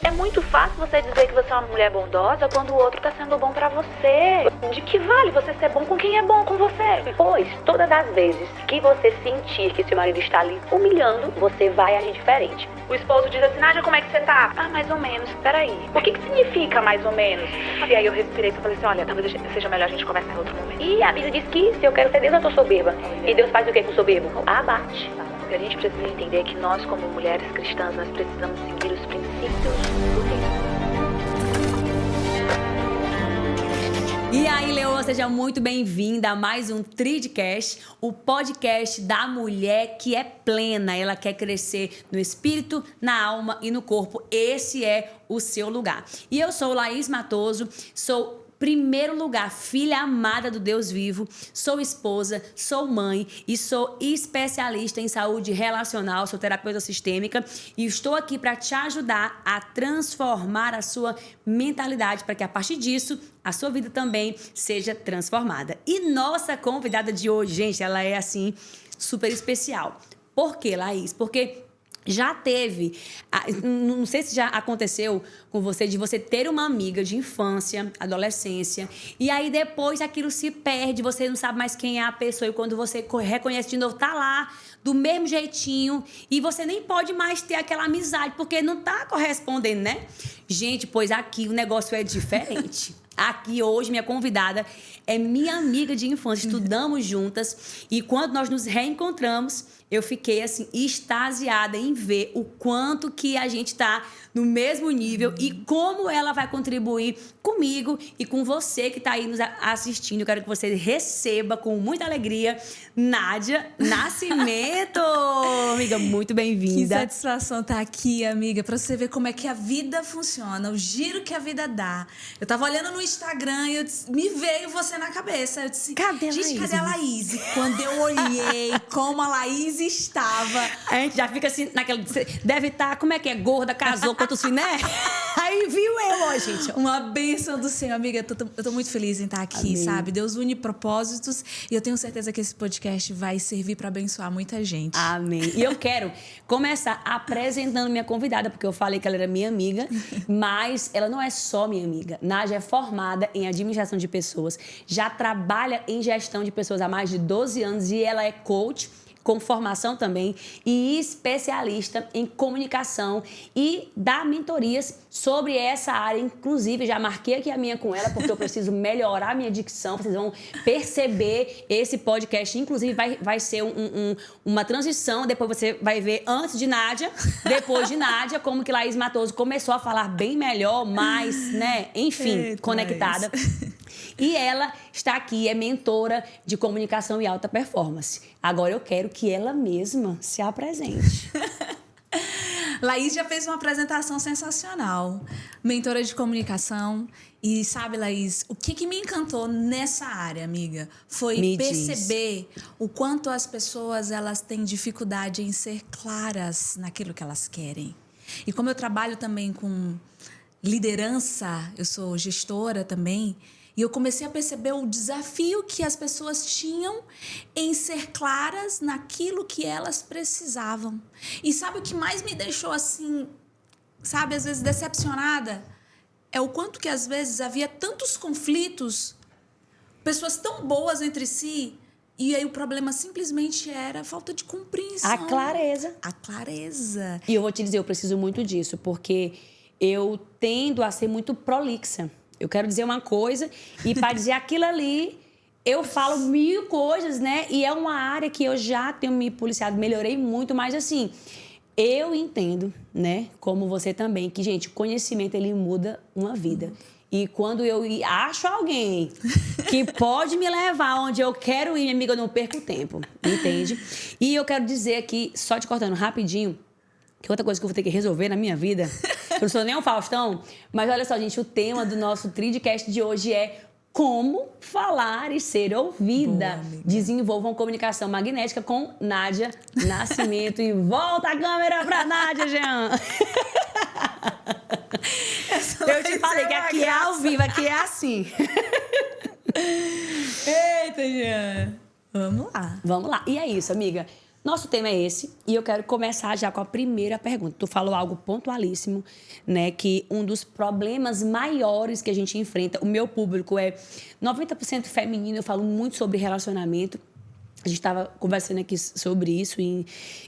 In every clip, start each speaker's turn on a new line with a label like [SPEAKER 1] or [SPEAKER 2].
[SPEAKER 1] É muito fácil você dizer que você é uma mulher bondosa quando o outro tá sendo bom pra você. De que vale você ser bom com quem é bom com você? Pois, todas as vezes que você sentir que seu marido está ali humilhando, você vai agir diferente. O esposo diz assim, Nádia, como é que você tá? Ah, mais ou menos, peraí. O que significa mais ou menos? E aí eu respirei e falei assim, olha, talvez seja melhor a gente conversar em outro momento. E a Bíblia diz que se eu quero ser Deus, eu tô soberba. E Deus faz o que com soberbo? Abate. O que a gente precisa entender é que nós, como mulheres cristãs, nós precisamos seguir os princípios do reino.
[SPEAKER 2] E aí, Leoa, seja muito bem-vinda a mais um Tridcast, o podcast da mulher que é plena. Ela quer crescer no espírito, na alma e no corpo. Esse é o seu lugar. E eu sou Laís Matoso, sou primeiro lugar, filha amada do Deus vivo, sou esposa, sou mãe e sou especialista em saúde relacional, sou terapeuta sistêmica e estou aqui para te ajudar a transformar a sua mentalidade para que a partir disso a sua vida também seja transformada. E nossa convidada de hoje, gente, ela é assim super especial. Por quê, Laís? Porque já teve, não sei se já aconteceu com você, de você ter uma amiga de infância, adolescência, e aí depois aquilo se perde, você não sabe mais quem é a pessoa, e quando você reconhece de novo, tá lá, do mesmo jeitinho, e você nem pode mais ter aquela amizade, porque não tá correspondendo, né? Gente, pois aqui o negócio é diferente. Aqui hoje, minha convidada é minha amiga de infância, estudamos juntas, e quando nós nos reencontramos, eu fiquei assim extasiada em ver o quanto que a gente tá no mesmo nível e como ela vai contribuir comigo e com você que tá aí nos assistindo. Eu quero que você receba com muita alegria Nádia Nascimento. Amiga, muito bem-vinda.
[SPEAKER 3] Que satisfação estar aqui, amiga, pra você ver como é que a vida funciona, o giro que a vida dá. Eu tava olhando no Instagram e me veio você na cabeça. Eu disse,
[SPEAKER 2] cadê a Laís?
[SPEAKER 3] Gente, cadê a Laís? E quando eu olhei como a Laís estava...
[SPEAKER 2] A gente já fica assim, naquela... Deve estar, como é que é? Gorda, casou, quantos filhos, né? Aí viu eu, ó, gente.
[SPEAKER 3] Uma bênção do Senhor, amiga. Eu tô muito feliz em estar aqui,
[SPEAKER 2] Amém.
[SPEAKER 3] sabe? Deus une propósitos e eu tenho certeza que esse podcast vai servir para abençoar muita gente.
[SPEAKER 2] Amém. E eu quero começar apresentando minha convidada, porque eu falei que ela era minha amiga, mas ela não é só minha amiga. Nádia é formada em administração de pessoas, já trabalha em gestão de pessoas há mais de 12 anos e ela é coach, com formação também, e especialista em comunicação e dá mentorias sobre essa área. Inclusive, já marquei aqui a minha com ela, porque eu preciso melhorar a minha dicção. Vocês vão perceber esse podcast. Inclusive, vai ser uma transição. Depois você vai ver antes de Nádia, depois de Nádia, como que Laís Matoso começou a falar bem melhor, mais, né? Enfim,
[SPEAKER 3] Eita,
[SPEAKER 2] conectada. E ela está aqui, é mentora de comunicação e alta performance. Agora eu quero que ela mesma se apresente.
[SPEAKER 3] Laís já fez uma apresentação sensacional. Mentora de comunicação. E sabe, Laís, o que me encantou nessa área, amiga, foi perceber o quanto as pessoas elas têm dificuldade em ser claras naquilo que elas querem. E como eu trabalho também com liderança, eu sou gestora também, e eu comecei a perceber o desafio que as pessoas tinham em ser claras naquilo que elas precisavam. E sabe o que mais me deixou assim, sabe, às vezes decepcionada? É o quanto que às vezes havia tantos conflitos, pessoas tão boas entre si, e aí o problema simplesmente era a falta de compreensão.
[SPEAKER 2] A clareza.
[SPEAKER 3] A clareza.
[SPEAKER 2] E eu vou te dizer, eu preciso muito disso, porque eu tendo a ser muito prolixa. Eu quero dizer uma coisa e para dizer aquilo ali, eu falo 1000 coisas, né? E é uma área que eu já tenho me policiado, melhorei muito, mas assim, eu entendo, né? Como você também, que, gente, o conhecimento, ele muda uma vida. E quando eu acho alguém que pode me levar onde eu quero ir, minha amiga, eu não perco tempo, entende? E eu quero dizer aqui, só te cortando rapidinho, que outra coisa que eu vou ter que resolver na minha vida, eu não sou nem um Faustão, mas olha só, gente, o tema do nosso Tridcast de hoje é como falar e ser ouvida.
[SPEAKER 3] Boa,
[SPEAKER 2] Desenvolvam comunicação magnética com Nádia Nascimento. E volta a câmera pra Nádia, Jean. Eu te falei que aqui é ao vivo, aqui é assim.
[SPEAKER 3] Eita, Jean. Vamos lá.
[SPEAKER 2] Vamos lá. E é isso, amiga. Nosso tema é esse, e eu quero começar já com a primeira pergunta. Tu falou algo pontualíssimo, né? Que um dos problemas maiores que a gente enfrenta, o meu público é 90% feminino, eu falo muito sobre relacionamento. A gente estava conversando aqui sobre isso,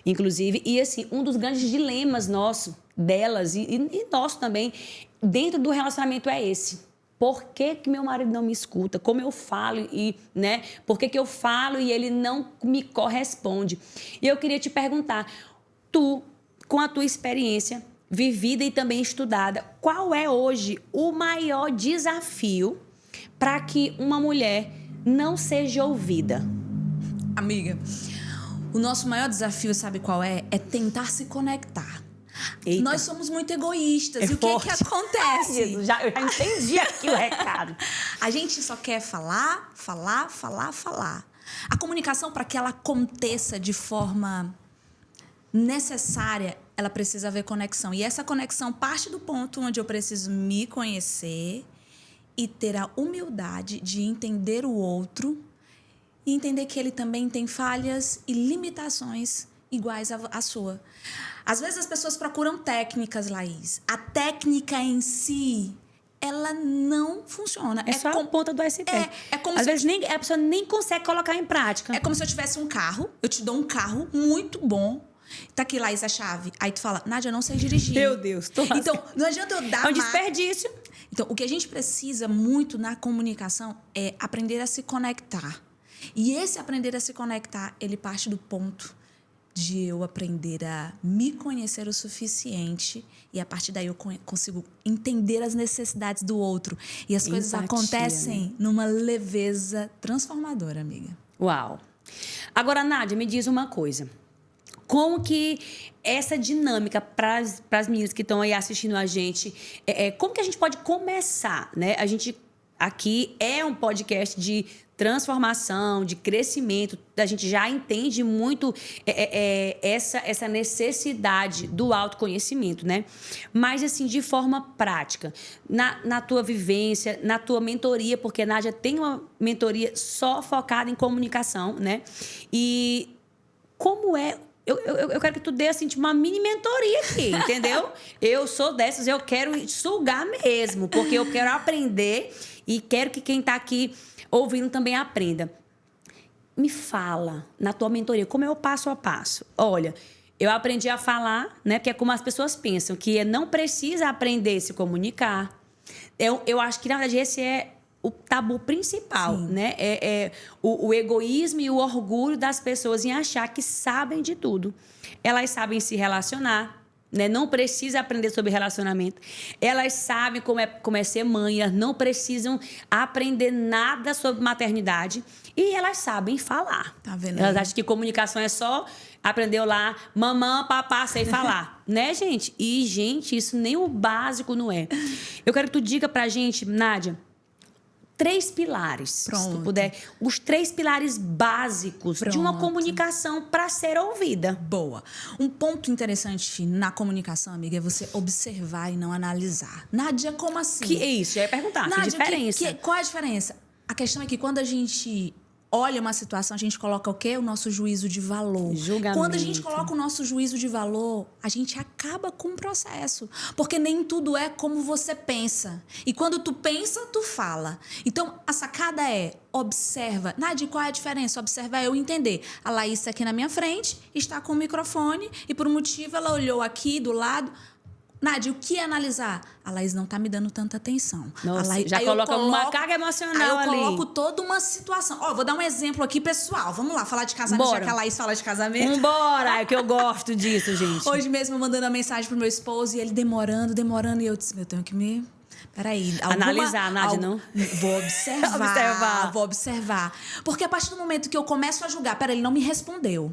[SPEAKER 2] inclusive. E, assim, um dos grandes dilemas delas e nosso também, dentro do relacionamento é esse. Por que meu marido não me escuta? Como eu falo né? Por que eu falo e ele não me corresponde? E eu queria te perguntar, tu, com a tua experiência vivida e também estudada, qual é hoje o maior desafio para que uma mulher não seja ouvida?
[SPEAKER 3] Amiga, o nosso maior desafio, sabe qual é? É tentar se conectar.
[SPEAKER 2] Eita.
[SPEAKER 3] Nós somos muito egoístas. E o que acontece?
[SPEAKER 2] Eu já entendi aqui o recado.
[SPEAKER 3] A gente só quer falar. A comunicação, para que ela aconteça de forma necessária, ela precisa haver conexão. E essa conexão parte do ponto onde eu preciso me conhecer e ter a humildade de entender o outro e entender que ele também tem falhas e limitações iguais à sua. Às vezes as pessoas procuram técnicas, Laís. A técnica em si, ela não funciona.
[SPEAKER 2] É só a ponta do iceberg.
[SPEAKER 3] Como
[SPEAKER 2] Às vezes a pessoa nem consegue colocar em prática.
[SPEAKER 3] É como se eu tivesse um carro, eu te dou um carro muito bom. Tá aqui, Laís, a chave. Aí tu fala, Nádia, eu não sei dirigir.
[SPEAKER 2] Meu Deus, tô lascada.
[SPEAKER 3] Então, não adianta eu dar
[SPEAKER 2] É um desperdício.
[SPEAKER 3] Então, o que a gente precisa muito na comunicação é aprender a se conectar. E esse aprender a se conectar, ele parte do ponto de eu aprender a me conhecer o suficiente e a partir daí eu consigo entender as necessidades do outro. E as coisas acontecem numa leveza transformadora, amiga.
[SPEAKER 2] Uau! Agora, Nádia, me diz uma coisa. Como que essa dinâmica para as meninas que estão aí assistindo a gente, como que a gente pode começar, né? A gente aqui é um podcast de transformação, de crescimento. A gente já entende muito essa necessidade do autoconhecimento, né? Mas, assim, de forma prática, na tua vivência, na tua mentoria, porque a Nádia tem uma mentoria só focada em comunicação, né? E como é... Eu quero que tu dê, assim, tipo, uma mini mentoria aqui, entendeu? Eu sou dessas, eu quero sugar mesmo, porque eu quero aprender e quero que quem está aqui ouvindo também aprenda. Me fala, na tua mentoria, como é o passo a passo? Olha, eu aprendi a falar, né? Porque é como as pessoas pensam, que não precisa aprender a se comunicar. Eu acho que, na verdade, esse é o tabu principal, sim, né? O egoísmo e o orgulho das pessoas em achar que sabem de tudo. Elas sabem se relacionar, né? Não precisa aprender sobre relacionamento. Elas sabem como é ser mãe, elas não precisam aprender nada sobre maternidade e elas sabem falar.
[SPEAKER 3] Tá vendo?
[SPEAKER 2] Elas acham que comunicação é só aprendeu lá, mamã, papá, sei falar, né, gente? E, gente, isso nem o básico não é. Eu quero que tu diga pra gente, Nádia, 3 pilares,
[SPEAKER 3] pronto,
[SPEAKER 2] se tu puder. Os 3 pilares básicos, pronto, de uma comunicação para ser ouvida.
[SPEAKER 3] Boa. Um ponto interessante na comunicação, amiga, é você observar e não analisar. Nádia, como assim?
[SPEAKER 2] Que é isso? Eu ia perguntar.
[SPEAKER 3] Nádia,
[SPEAKER 2] que diferença?
[SPEAKER 3] Qual é a diferença? A questão é que quando a gente olha uma situação, a gente coloca o quê? O nosso juízo de valor.
[SPEAKER 2] Julgamento.
[SPEAKER 3] Quando a gente coloca o nosso juízo de valor, a gente acaba com o processo. Porque nem tudo é como você pensa. E quando tu pensa, tu fala. Então, a sacada é, observa. Nádia, qual é a diferença? Observar é eu entender. A Laís aqui na minha frente, está com o microfone e por um motivo ela olhou aqui do lado. Nádia, o que é analisar? A Laís não tá me dando tanta atenção.
[SPEAKER 2] Nossa,
[SPEAKER 3] Laís,
[SPEAKER 2] já coloca uma carga emocional ali.
[SPEAKER 3] Aí eu coloco toda uma situação. Vou dar um exemplo aqui, pessoal. Vamos lá, falar de casamento,
[SPEAKER 2] Bora.
[SPEAKER 3] Já que a Laís fala de casamento.
[SPEAKER 2] Bora, é que eu gosto disso, gente.
[SPEAKER 3] Hoje mesmo eu mandando uma mensagem pro meu esposo e ele demorando, e eu disse, eu tenho que me... Peraí.
[SPEAKER 2] Analisar, Nádia, não?
[SPEAKER 3] Vou observar. Vou observar. Porque a partir do momento que eu começo a julgar, ele não me respondeu.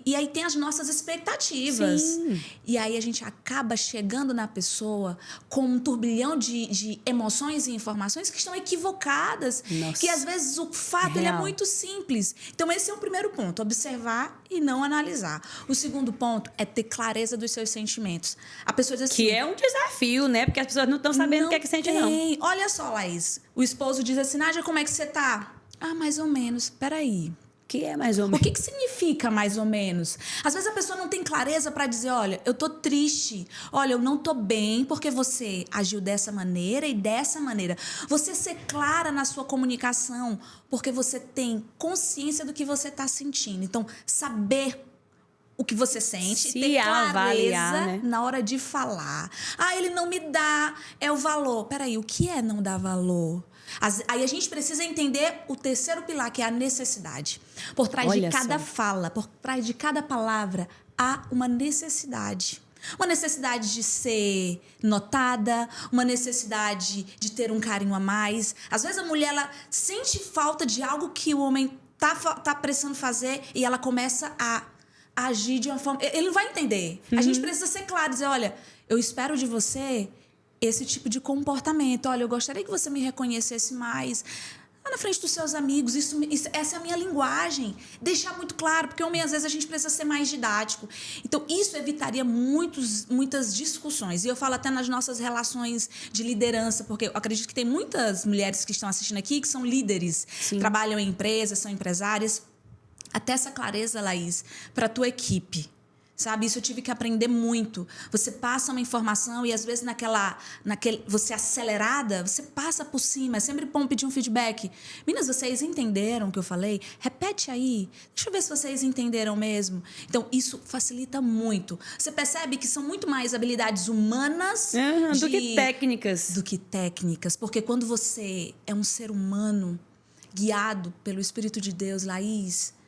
[SPEAKER 3] E aí tem as nossas expectativas.
[SPEAKER 2] Sim.
[SPEAKER 3] E aí a gente acaba chegando na pessoa com um turbilhão de emoções e informações que estão equivocadas.
[SPEAKER 2] Nossa.
[SPEAKER 3] Que às vezes o fato ele é muito simples. Então esse é o primeiro ponto, observar e não analisar. O segundo ponto é ter clareza dos seus sentimentos. A pessoa diz assim...
[SPEAKER 2] Que é um desafio, né? Porque as pessoas não estão sabendo o que é que sente, não.
[SPEAKER 3] Olha só, Laís. O esposo diz assim, Nádia, como é que você tá? Mais ou menos. Peraí.
[SPEAKER 2] que é mais ou menos?
[SPEAKER 3] O que significa mais ou menos? Às vezes a pessoa não tem clareza para dizer, olha, eu tô triste, olha, eu não tô bem porque você agiu dessa maneira e dessa maneira. Você ser clara na sua comunicação porque você tem consciência do que você tá sentindo. Então, saber o que você sente, ter clareza
[SPEAKER 2] avaliar, né?
[SPEAKER 3] na hora de falar. Ah, ele não me dá, é o valor. Peraí, o que é não dar valor? Aí a gente precisa entender o terceiro pilar, que é a necessidade. Por trás de cada fala, por trás de cada palavra, há uma necessidade. Uma necessidade de ser notada, uma necessidade de ter um carinho a mais. Às vezes a mulher, ela sente falta de algo que o homem tá precisando fazer e ela começa a agir de uma forma... Ele não vai entender. A gente precisa ser claro, dizer, olha, eu espero de você esse tipo de comportamento. Olha, eu gostaria que você me reconhecesse mais na frente dos seus amigos. Essa é a minha linguagem. Deixar muito claro, porque homem, às vezes, a gente precisa ser mais didático. Então, isso evitaria muitas discussões. E eu falo até nas nossas relações de liderança, porque eu acredito que tem muitas mulheres que estão assistindo aqui que são líderes, trabalham em empresas, são empresárias. Até essa clareza, Laís, para a tua equipe. Sabe, isso eu tive que aprender muito. Você passa uma informação e, às vezes, você acelerada, você passa por cima. É sempre bom pedir um feedback. Meninas, vocês entenderam o que eu falei? Repete aí. Deixa eu ver se vocês entenderam mesmo. Então, isso facilita muito. Você percebe que são muito mais habilidades humanas
[SPEAKER 2] do que técnicas.
[SPEAKER 3] Do que técnicas. Porque quando você é um ser humano guiado pelo Espírito de Deus, Laís,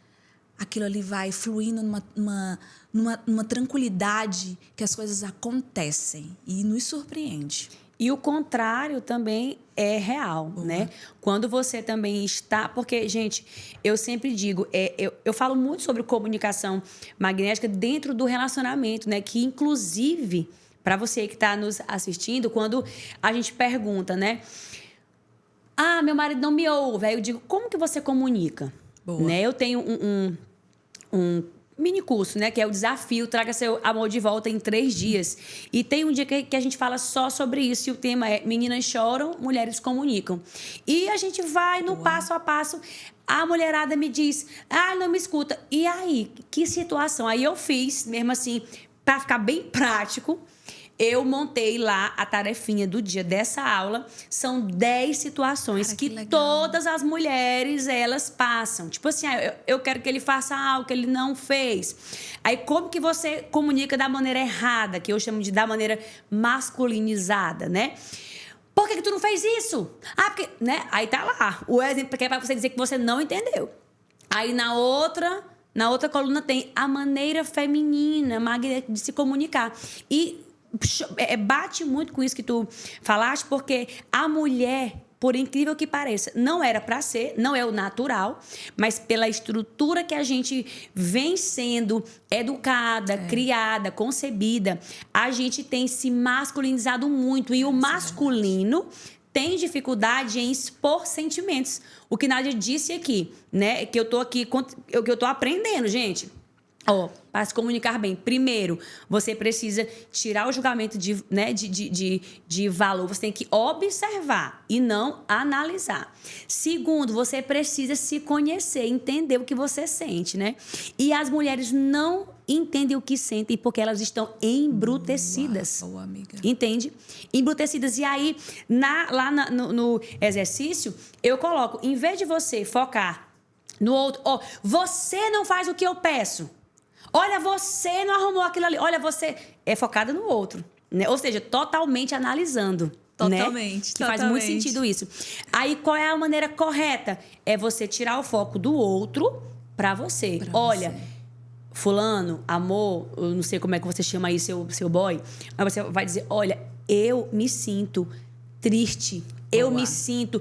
[SPEAKER 3] aquilo ali vai fluindo numa tranquilidade que as coisas acontecem e nos surpreende.
[SPEAKER 2] E o contrário também é real, né? Quando você também está... Porque, gente, eu sempre digo... Eu falo muito sobre comunicação magnética dentro do relacionamento, né? Que, inclusive, para você que está nos assistindo, quando a gente pergunta, né? Ah, meu marido não me ouve. Aí eu digo, como que você comunica? Né? Eu tenho um mini curso, né? Que é o desafio Traga Seu Amor de Volta em 3 dias. E tem um dia que a gente fala só sobre isso. E o tema é Meninas Choram, Mulheres Comunicam. E a gente vai no passo a passo. A mulherada me diz, não me escuta. E aí, que situação? Aí eu fiz, mesmo assim, para ficar bem prático, eu montei lá a tarefinha do dia dessa aula. São 10 situações que todas as mulheres, elas passam. Tipo assim, eu quero que ele faça algo que ele não fez. Aí, como que você comunica da maneira errada, que eu chamo de da maneira masculinizada, né? Por que tu não fez isso? Porque... né? Aí tá lá, o exemplo que é pra você dizer que você não entendeu. Aí, na outra coluna tem a maneira feminina de se comunicar. E... bate muito com isso que tu falaste, porque a mulher, por incrível que pareça, não era para ser, não é o natural, mas pela estrutura que a gente vem sendo educada, criada, concebida, a gente tem se masculinizado muito. E o masculino tem dificuldade em expor sentimentos. O que Nádia disse aqui, né? Que eu tô aqui, que eu tô aprendendo, gente. Para se comunicar bem, primeiro, você precisa tirar o julgamento de valor. Você tem que observar e não analisar. Segundo, você precisa se conhecer, entender o que você sente, né? E as mulheres não entendem o que sentem porque elas estão embrutecidas.
[SPEAKER 3] Boa, amiga.
[SPEAKER 2] Entende? Embrutecidas. E aí, no exercício, eu coloco, em vez de você focar no outro, você não faz o que eu peço. Olha, você não arrumou aquilo ali. Olha, você é focada no outro, né? Ou seja, totalmente analisando.
[SPEAKER 3] Totalmente,
[SPEAKER 2] né? Que faz muito sentido isso. Aí, qual é a maneira correta? É você tirar o foco do outro para você. Olha, fulano, amor, eu não sei como é que você chama aí seu boy, mas você vai dizer, olha, eu me sinto triste. Eu me sinto...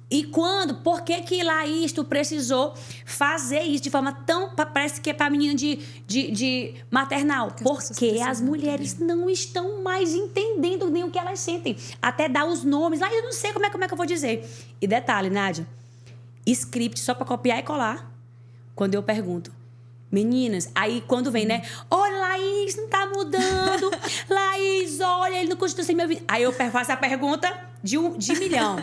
[SPEAKER 2] E quando? Por que Laís, tu precisou fazer isso de forma tão... Parece que é para menina de maternal. Porque as mulheres não estão mais entendendo nem o que elas sentem. Até dar os nomes. Eu não sei como é que eu vou dizer. E detalhe, Nádia. Script só para copiar e colar. Quando eu pergunto. Meninas, aí quando vem, né? Olha, Laís, não tá mudando. Laís, olha, ele não continua sem me ouvir. Aí eu faço a pergunta de milhão.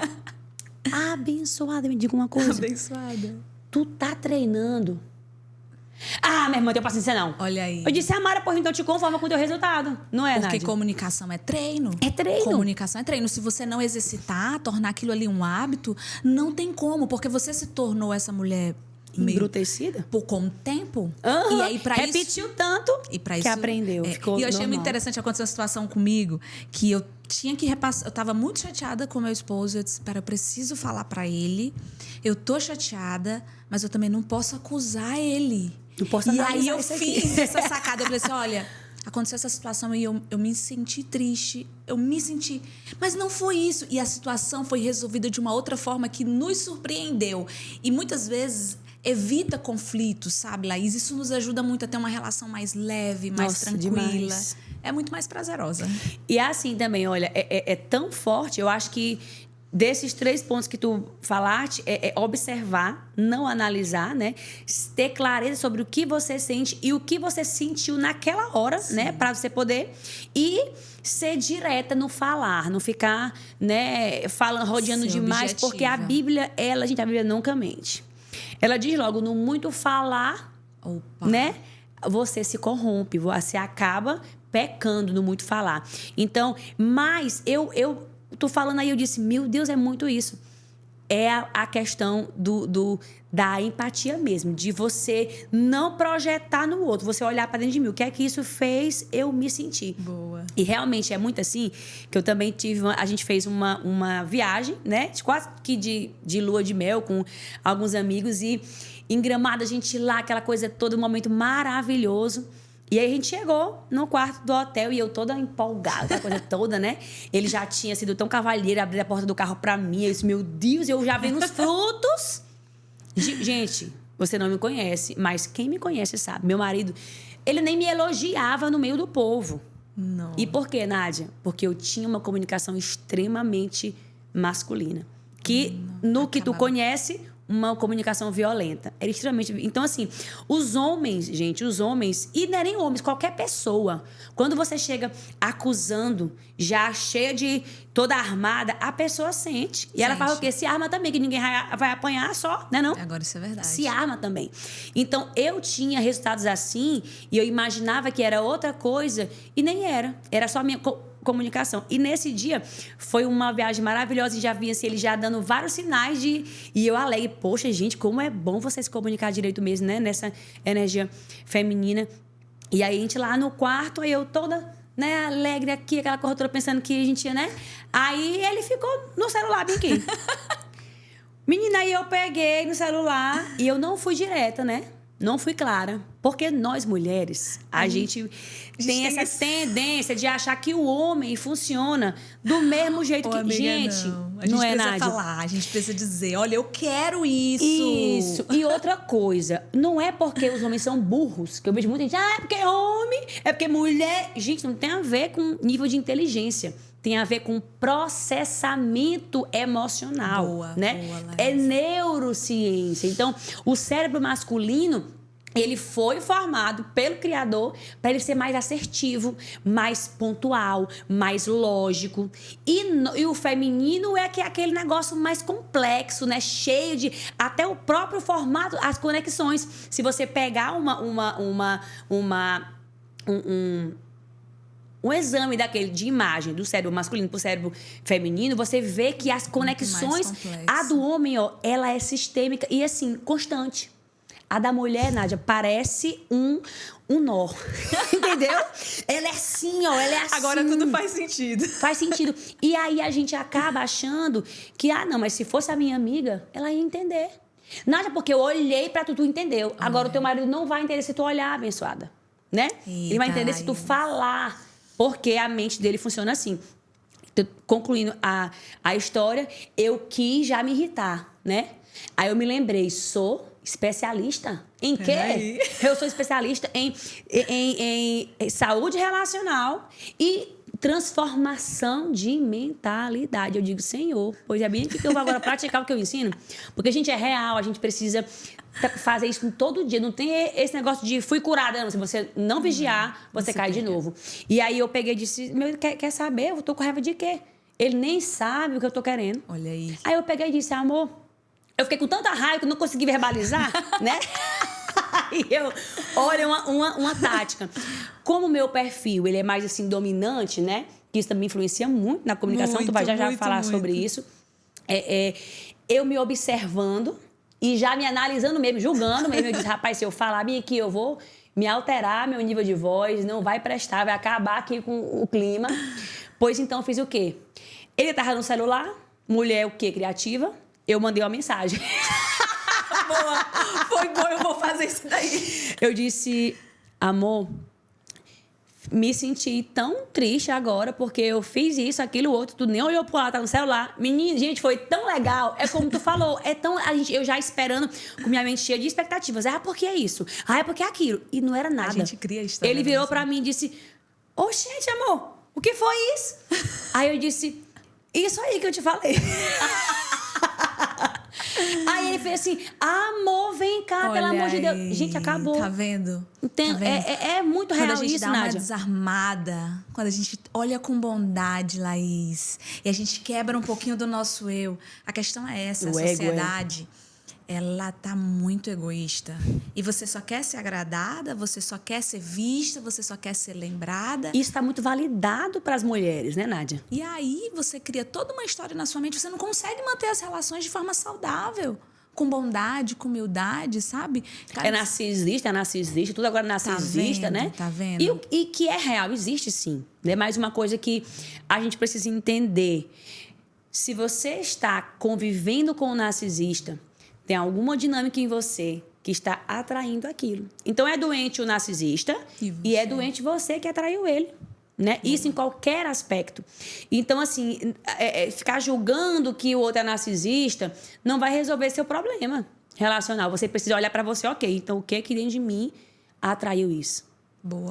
[SPEAKER 2] Abençoada, me diga uma coisa.
[SPEAKER 3] Abençoada.
[SPEAKER 2] Tu tá treinando. Ah, minha irmã, não tenho paciência não.
[SPEAKER 3] Olha aí.
[SPEAKER 2] Eu disse, Mara, porra, então te conforma com o teu resultado. Não é,
[SPEAKER 3] Porque
[SPEAKER 2] Nádia?
[SPEAKER 3] comunicação é treino.
[SPEAKER 2] É treino.
[SPEAKER 3] Comunicação é treino. Se você não exercitar, tornar aquilo ali um hábito, não tem como. Porque você se tornou essa mulher
[SPEAKER 2] Embrutecida?
[SPEAKER 3] com o tempo.
[SPEAKER 2] Uhum.
[SPEAKER 3] E aí, pra
[SPEAKER 2] repetiu
[SPEAKER 3] isso,
[SPEAKER 2] tanto
[SPEAKER 3] e pra
[SPEAKER 2] que
[SPEAKER 3] isso,
[SPEAKER 2] aprendeu. Ficou
[SPEAKER 3] e eu achei
[SPEAKER 2] normal.
[SPEAKER 3] muito interessante, aconteceu uma situação comigo que eu tinha que repassar. Eu tava muito chateada com meu esposo. Eu disse, pera, eu preciso falar pra ele. Eu tô chateada, mas eu também não posso acusar ele.
[SPEAKER 2] Não posso
[SPEAKER 3] E aí eu
[SPEAKER 2] isso aqui.
[SPEAKER 3] fiz essa sacada. Eu falei assim, olha, aconteceu essa situação e eu me senti triste. Eu me senti... Mas não foi isso. E a situação foi resolvida de uma outra forma que nos surpreendeu. E muitas vezes evita conflitos, sabe, Laís? Isso nos ajuda muito a ter uma relação mais leve, mais tranquila.
[SPEAKER 2] Demais.
[SPEAKER 3] É muito mais prazerosa.
[SPEAKER 2] E assim também, olha, é tão forte, eu acho que desses 3 pontos que tu falaste, é observar, não analisar, né? Ter clareza sobre o que você sente e o que você sentiu naquela hora, sim, né? Para você poder ser direta no falar, não ficar, né, falando, rodeando demais, objetiva. Porque a Bíblia, gente, a Bíblia nunca mente. Ela diz logo, no muito falar, opa, né? Você se corrompe, você acaba pecando no muito falar. Então, mas eu tô falando aí, eu disse, meu Deus, é muito isso. É a questão da empatia mesmo, de você não projetar no outro, você olhar para dentro de mim. O que é que isso fez eu me sentir? Boa. E realmente é muito assim, que eu também a gente fez uma viagem, né? Quase que de lua de mel com alguns amigos e em Gramado a gente lá, aquela coisa toda, um momento maravilhoso. E aí a gente chegou no quarto do hotel e eu toda empolgada, aquela coisa toda, né? Ele já tinha sido tão cavalheiro, abriu a porta do carro pra mim. Eu disse, meu Deus, eu já vendo os frutos. Gente, você não me conhece, mas quem me conhece sabe. Meu marido, ele nem me elogiava no meio do povo. Não. E por quê, Nádia? Porque eu tinha uma comunicação extremamente masculina. Que no que tu conhece... uma comunicação violenta. Era extremamente... Então, assim, os homens, gente, e não é nem homens, qualquer pessoa, quando você chega acusando, já cheia de... toda armada, a pessoa sente. E ela fala o quê? Se arma também, que ninguém vai apanhar só, né não?
[SPEAKER 3] Agora isso é verdade.
[SPEAKER 2] Se arma também. Então, eu tinha resultados assim, e eu imaginava que era outra coisa, e nem era. Era só a minha... comunicação. E nesse dia foi uma viagem maravilhosa e já vinha assim, ele já dando vários sinais de... E eu alegre, poxa, gente, como é bom você se comunicar direito mesmo, né? Nessa energia feminina. E aí a gente lá no quarto, aí eu toda, né, alegre aqui, aquela coisa toda pensando que a gente ia, né? Aí ele ficou no celular bem aqui. Menina, aí eu peguei no celular e eu não fui direta, né? Não fui clara. Porque nós, mulheres, a gente tem essa tendência de achar que o homem funciona do mesmo jeito que...
[SPEAKER 3] Amiga,
[SPEAKER 2] gente,
[SPEAKER 3] a gente
[SPEAKER 2] não é,
[SPEAKER 3] precisa
[SPEAKER 2] Nádia?
[SPEAKER 3] falar, a gente precisa dizer, olha, eu quero isso.
[SPEAKER 2] Isso. E outra coisa, não é porque os homens são burros, que eu vejo muita gente, é porque é homem, é porque mulher... Gente, não tem a ver com nível de inteligência. Tem a ver com processamento emocional,
[SPEAKER 3] boa,
[SPEAKER 2] né?
[SPEAKER 3] Boa,
[SPEAKER 2] é neurociência. Então, o cérebro masculino, ele foi formado pelo Criador para ele ser mais assertivo, mais pontual, mais lógico. E o feminino é que é aquele negócio mais complexo, né? Cheio de... Até o próprio formato, as conexões. Se você pegar um exame daquele de imagem do cérebro masculino para o cérebro feminino, você vê que as conexões... A do homem, ó, ela é sistêmica e, assim, constante. A da mulher, Nádia, parece um nó. Entendeu? Ela é assim, ó, ela é assim.
[SPEAKER 3] Agora tudo faz sentido.
[SPEAKER 2] Faz sentido. E aí a gente acaba achando que, não, mas se fosse a minha amiga, ela ia entender. Nádia, porque eu olhei pra tu entendeu. Agora o teu marido não vai entender se tu olhar, abençoada. Né? Ele vai entender se tu falar. Porque a mente dele funciona assim. Concluindo a história, eu quis já me irritar, né? Aí eu me lembrei, sou especialista em quê? Eu sou especialista em saúde relacional e transformação de mentalidade. Eu digo, Senhor, pois é bem aqui que eu vou agora praticar o que eu ensino. Porque a gente é real, a gente precisa fazer isso todo dia. Não tem esse negócio de fui curada. Não. Se você não vigiar, você cai de novo. E aí eu peguei e disse, quer saber? Eu tô com raiva de quê? Ele nem sabe o que eu tô querendo.
[SPEAKER 3] Olha aí.
[SPEAKER 2] Aí eu peguei e disse, amor, Eu fiquei com tanta raiva que eu não consegui verbalizar, né? Aí olha, uma tática. Como o meu perfil, ele é mais assim, dominante, né? Que isso também influencia muito na comunicação.
[SPEAKER 3] Muito,
[SPEAKER 2] Tu vai já falar
[SPEAKER 3] muito.
[SPEAKER 2] sobre isso. Eu me observando e já me analisando mesmo, julgando mesmo. Eu disse, rapaz, se eu falar bem aqui, eu vou me alterar meu nível de voz, não vai prestar, vai acabar aqui com o clima. Pois então, eu fiz o quê? Ele tava no celular, mulher o quê? Criativa. Eu mandei uma mensagem.
[SPEAKER 3] Boa, foi bom, eu vou fazer isso daí.
[SPEAKER 2] Eu disse, amor, me senti tão triste agora porque eu fiz isso, aquilo, outro, tu nem olhou pro lado, tá no celular. Menino, gente, foi tão legal. É como tu falou, eu já esperando, com minha mente cheia de expectativas. Por que é isso? É porque é aquilo. E não era nada.
[SPEAKER 3] A gente cria história.
[SPEAKER 2] Ele virou pra mim e disse, gente, amor, o que foi isso? Aí eu disse, isso aí que eu te falei. Aí ele fez assim, amor, vem cá, pelo amor de Deus. Gente, acabou.
[SPEAKER 3] Tá vendo?
[SPEAKER 2] Então,
[SPEAKER 3] tá vendo?
[SPEAKER 2] É muito real isso, Nádia.
[SPEAKER 3] Quando a gente dá uma desarmada, quando a gente olha com bondade, Laís, e a gente quebra um pouquinho do nosso eu. A questão é essa, a sociedade, ela tá muito egoísta. E você só quer ser agradada, você só quer ser vista, você só quer ser lembrada.
[SPEAKER 2] Isso está muito validado para as mulheres, né, Nádia?
[SPEAKER 3] E aí você cria toda uma história na sua mente, você não consegue manter as relações de forma saudável. Com bondade, com humildade, sabe? Cara,
[SPEAKER 2] é narcisista, tudo agora é narcisista,
[SPEAKER 3] tá vendo,
[SPEAKER 2] né?
[SPEAKER 3] Tá vendo?
[SPEAKER 2] E que é real, existe sim. É mais uma coisa que a gente precisa entender. Se você está convivendo com o narcisista, tem alguma dinâmica em você que está atraindo aquilo. Então, é doente o narcisista e é doente você que atraiu ele. Né? Isso em qualquer aspecto. Então, assim, ficar julgando que o outro é narcisista não vai resolver seu problema relacional. Você precisa olhar para você, ok, então o que é que dentro de mim atraiu isso?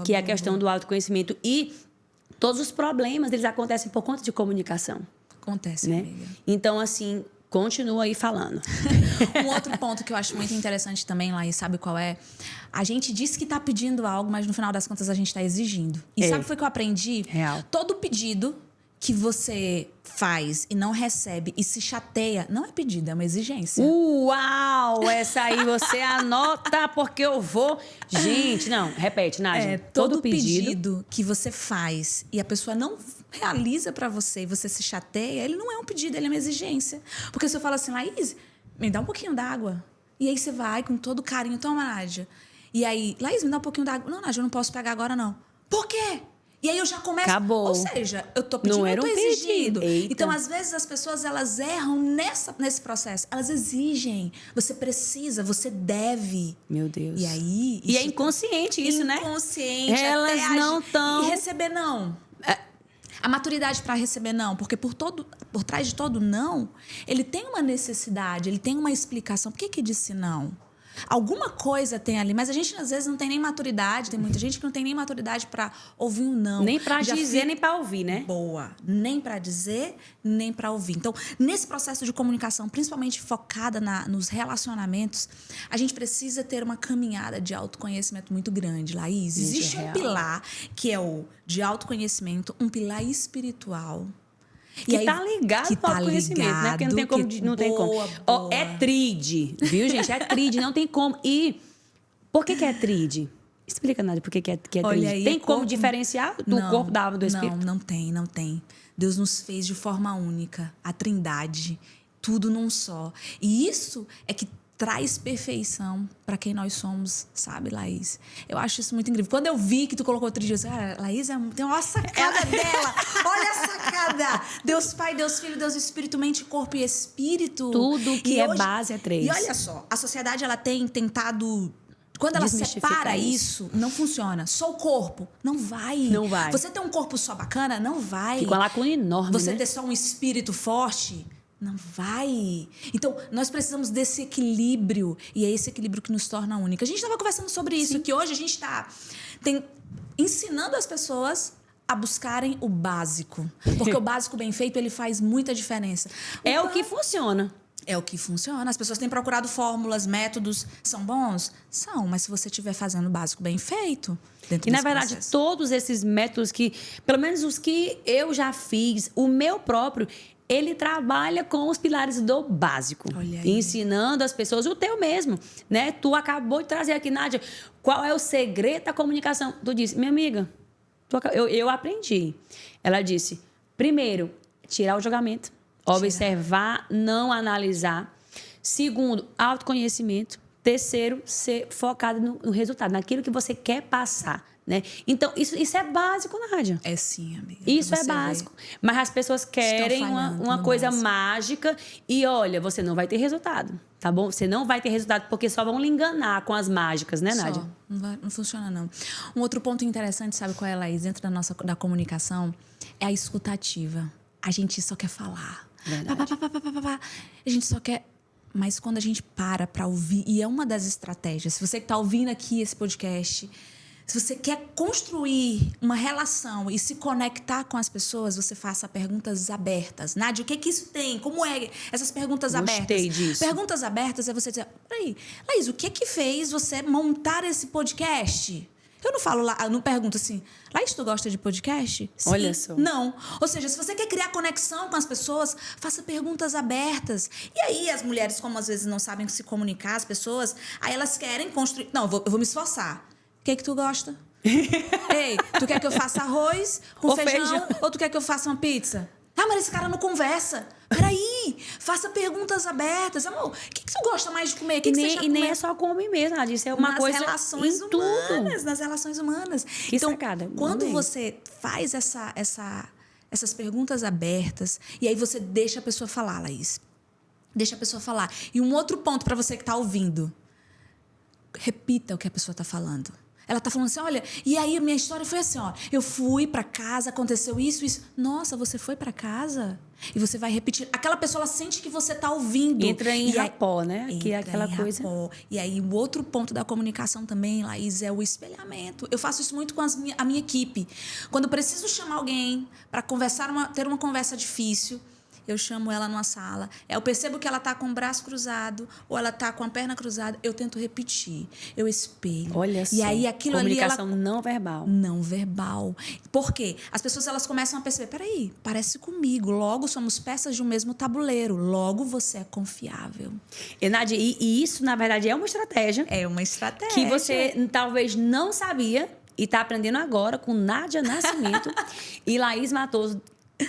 [SPEAKER 2] Que é a questão do autoconhecimento. E todos os problemas, eles acontecem por conta de comunicação.
[SPEAKER 3] Acontece,
[SPEAKER 2] né?
[SPEAKER 3] Amiga.
[SPEAKER 2] Então, assim, continua aí falando.
[SPEAKER 3] Um outro ponto que eu acho muito interessante também, Laís, sabe qual é? A gente diz que tá pedindo algo, mas no final das contas a gente tá exigindo. E sabe o que foi que eu aprendi?
[SPEAKER 2] Real.
[SPEAKER 3] Todo pedido que você faz e não recebe e se chateia, não é pedido, é uma exigência.
[SPEAKER 2] Uau! Essa aí você anota porque eu vou... Gente, não, repete, Nádia.
[SPEAKER 3] Todo pedido que você faz e a pessoa não realiza pra você e você se chateia, ele não é um pedido, ele é uma exigência. Porque se eu falo assim, Laís, me dá um pouquinho d'água. E aí você vai com todo carinho, toma, Nádia. E aí, Laís, me dá um pouquinho d'água. Não, Nádia, eu não posso pegar agora, não. Por quê? E aí eu já começo...
[SPEAKER 2] Acabou.
[SPEAKER 3] Ou seja, eu tô pedindo,
[SPEAKER 2] não era
[SPEAKER 3] eu tô exigindo.
[SPEAKER 2] Eita.
[SPEAKER 3] Então, às vezes, as pessoas, elas erram nesse processo. Elas exigem. Você precisa, você deve.
[SPEAKER 2] Meu Deus.
[SPEAKER 3] E aí...
[SPEAKER 2] E é inconsciente isso, né?
[SPEAKER 3] Inconsciente.
[SPEAKER 2] Elas não estão...
[SPEAKER 3] E receber não. A maturidade para receber não, porque por trás de todo não, ele tem uma necessidade, ele tem uma explicação. Por que disse não? Alguma coisa tem ali, mas a gente às vezes não tem nem maturidade, tem muita gente que não tem nem maturidade para ouvir um não.
[SPEAKER 2] Nem para dizer, nem para ouvir, né?
[SPEAKER 3] Boa. Nem para dizer, nem para ouvir. Então, nesse processo de comunicação, principalmente focada nos relacionamentos, a gente precisa ter uma caminhada de autoconhecimento muito grande, Laís. Existe um pilar que é o de autoconhecimento, um pilar espiritual.
[SPEAKER 2] Que aí, tá ligado com o autoconhecimento, né? Porque não tem como. Não tem como. Ó, é tride, viu, gente? É tride, não tem como. E por que é tride? Explica, Nádia, por que é tride.
[SPEAKER 3] Aí,
[SPEAKER 2] tem como diferenciar do corpo, da alma, do espírito?
[SPEAKER 3] Não tem. Deus nos fez de forma única, a trindade, tudo num só. E isso é que traz perfeição para quem nós somos, sabe, Laís? Eu acho isso muito incrível. Quando eu vi que tu colocou tride, eu disse, Laís, tem uma sacada dela. Olha a sacada. Deus Pai, Deus Filho, Deus Espírito, mente, corpo e espírito.
[SPEAKER 2] Tudo que é base é três.
[SPEAKER 3] E olha só, a sociedade, ela tem tentado... Quando ela separa isso, não funciona. Só o corpo, não vai.
[SPEAKER 2] Não vai.
[SPEAKER 3] Você ter um corpo só bacana, não vai.
[SPEAKER 2] Fica uma lacuna enorme,
[SPEAKER 3] Você
[SPEAKER 2] né?
[SPEAKER 3] ter só um espírito forte... Não vai. Então, nós precisamos desse equilíbrio. E é esse equilíbrio que nos torna única. A gente estava conversando sobre isso, que hoje a gente está ensinando as pessoas a buscarem o básico. Porque o básico bem feito, ele faz muita diferença.
[SPEAKER 2] O que funciona.
[SPEAKER 3] É o que funciona. As pessoas têm procurado fórmulas, métodos. São bons? São, mas se você estiver fazendo o básico bem feito...
[SPEAKER 2] E, na verdade, todos esses métodos que... Pelo menos os que eu já fiz, o meu próprio... ele trabalha com os pilares do básico.
[SPEAKER 3] Olha aí.
[SPEAKER 2] Ensinando as pessoas o teu mesmo, né? Tu acabou de trazer aqui, Nádia, qual é o segredo da comunicação? Tu disse, minha amiga, eu aprendi. Ela disse, primeiro, tirar o julgamento. Observar, não analisar. Segundo, autoconhecimento. Terceiro, ser focado no resultado, naquilo que você quer passar, né? Então, isso é básico, Nádia.
[SPEAKER 3] É sim, amiga.
[SPEAKER 2] Isso é básico. Mas as pessoas querem uma coisa mágica e, olha, você não vai ter resultado, tá bom? Você não vai ter resultado porque só vão lhe enganar com as mágicas, né, Nádia?
[SPEAKER 3] Não funciona, não. Um outro ponto interessante, sabe qual é, Laís? Dentro da comunicação, é a escutativa. A gente só quer falar.
[SPEAKER 2] Verdade.
[SPEAKER 3] A gente só quer... Mas quando a gente para ouvir, e é uma das estratégias, se você que está ouvindo aqui esse podcast, se você quer construir uma relação e se conectar com as pessoas, você faça perguntas abertas. Nádia, o que isso tem? Como é essas perguntas abertas?
[SPEAKER 2] Gostei disso.
[SPEAKER 3] Perguntas abertas é você dizer, peraí, Laís, o que fez você montar esse podcast? Eu não falo lá, eu não pergunto assim, Laís, tu gosta de podcast? Sim.
[SPEAKER 2] Olha só.
[SPEAKER 3] Não. Ou seja, se você quer criar conexão com as pessoas, faça perguntas abertas. E aí, as mulheres, como às vezes não sabem se comunicar, as pessoas, aí elas querem construir... Não, eu vou me esforçar. O que tu gosta? Ei, tu quer que eu faça arroz com feijão? Ou tu quer que eu faça uma pizza? Ah, mas esse cara não conversa. Peraí, faça perguntas abertas. Amor, o que tu gosta mais de comer? Que você já
[SPEAKER 2] nem é só comer mesmo, Nádia. Isso é uma coisa
[SPEAKER 3] relações
[SPEAKER 2] em
[SPEAKER 3] humanas,
[SPEAKER 2] tudo.
[SPEAKER 3] nas relações humanas.
[SPEAKER 2] Que
[SPEAKER 3] então,
[SPEAKER 2] sacada.
[SPEAKER 3] quando você faz essas perguntas abertas, e aí você deixa a pessoa falar, Laís. Deixa a pessoa falar. E um outro ponto para você que está ouvindo. Repita o que a pessoa está falando. Ela tá falando assim, olha, e aí a minha história foi assim, ó. Eu fui pra casa, aconteceu isso, isso. Nossa, você foi pra casa? E você vai repetir. Aquela pessoa, ela sente que você tá ouvindo.
[SPEAKER 2] Entra em rapó, né? Que é aquela coisa.
[SPEAKER 3] Rapó. E aí, o outro ponto da comunicação também, Laís, é o espelhamento. Eu faço isso muito com a minha equipe. Quando eu preciso chamar alguém pra ter uma conversa difícil, eu chamo ela numa sala, eu percebo que ela tá com o braço cruzado ou ela tá com a perna cruzada, eu tento repetir, eu espelho.
[SPEAKER 2] Olha só,
[SPEAKER 3] e aí aquilo
[SPEAKER 2] comunicação
[SPEAKER 3] ali,
[SPEAKER 2] não verbal.
[SPEAKER 3] Não verbal. Por quê? As pessoas elas começam a perceber, peraí, parece comigo, logo somos peças de um mesmo tabuleiro, logo você é confiável.
[SPEAKER 2] E, Nádia, e isso, na verdade, é uma estratégia.
[SPEAKER 3] É uma estratégia.
[SPEAKER 2] Que você talvez não sabia e tá aprendendo agora com Nádia Nascimento e Laís Matoso,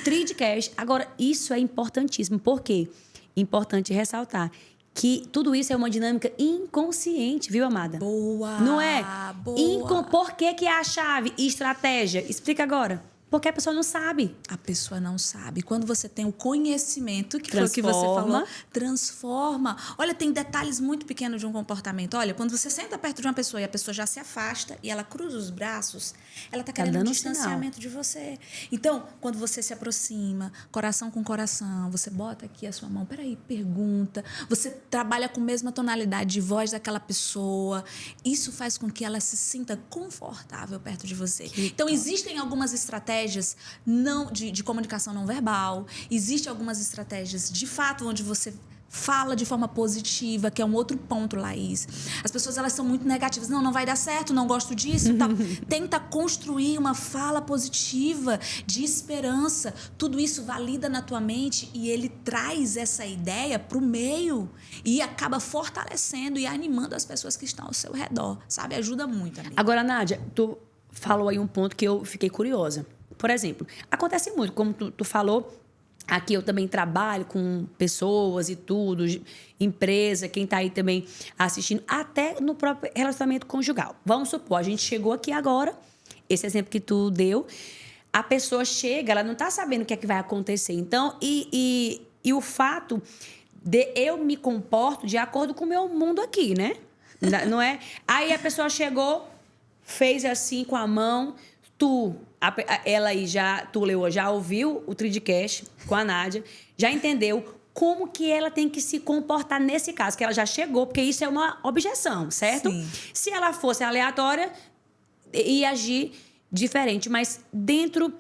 [SPEAKER 2] Tridcast. Agora, isso é importantíssimo. Por quê? Importante ressaltar que tudo isso é uma dinâmica inconsciente, viu, amada?
[SPEAKER 3] Boa!
[SPEAKER 2] Não é?
[SPEAKER 3] Boa!
[SPEAKER 2] Por que é a chave? Estratégia. Explica agora. Porque a pessoa não sabe.
[SPEAKER 3] A pessoa não sabe. Quando você tem o conhecimento, que foi o que você falou, transforma. Olha, tem detalhes muito pequenos de um comportamento. Olha, quando você senta perto de uma pessoa e a pessoa já se afasta e ela cruza os braços, ela está querendo um distanciamento de você. Então, quando você se aproxima, coração com coração, você bota aqui a sua mão, peraí, pergunta, você trabalha com a mesma tonalidade de voz daquela pessoa, isso faz com que ela se sinta confortável perto de você. Então, existem algumas estratégias de comunicação não verbal. Existem algumas estratégias, de fato, onde você fala de forma positiva, que é um outro ponto, Laís. As pessoas, elas são muito negativas. Não vai dar certo, não gosto disso. Tal. Tenta construir uma fala positiva, de esperança. Tudo isso valida na tua mente e ele traz essa ideia para o meio e acaba fortalecendo e animando as pessoas que estão ao seu redor, sabe? Ajuda muito, amiga.
[SPEAKER 2] Agora, Nádia, tu falou aí um ponto que eu fiquei curiosa. Por exemplo, acontece muito, como tu falou, aqui eu também trabalho com pessoas e tudo, empresa, quem está aí também assistindo, até no próprio relacionamento conjugal. Vamos supor, a gente chegou aqui agora, esse exemplo que tu deu, a pessoa chega, ela não está sabendo o que é que vai acontecer. Então, e o fato de eu me comporto de acordo com o meu mundo aqui, né? Não é? Aí a pessoa chegou, fez assim com a mão, ela aí Leoa, já ouviu o Tridcast com a Nádia, já entendeu como que ela tem que se comportar nesse caso, que ela já chegou, porque isso é uma objeção, certo?
[SPEAKER 3] Sim.
[SPEAKER 2] Se ela fosse aleatória, ia agir diferente, mas dentro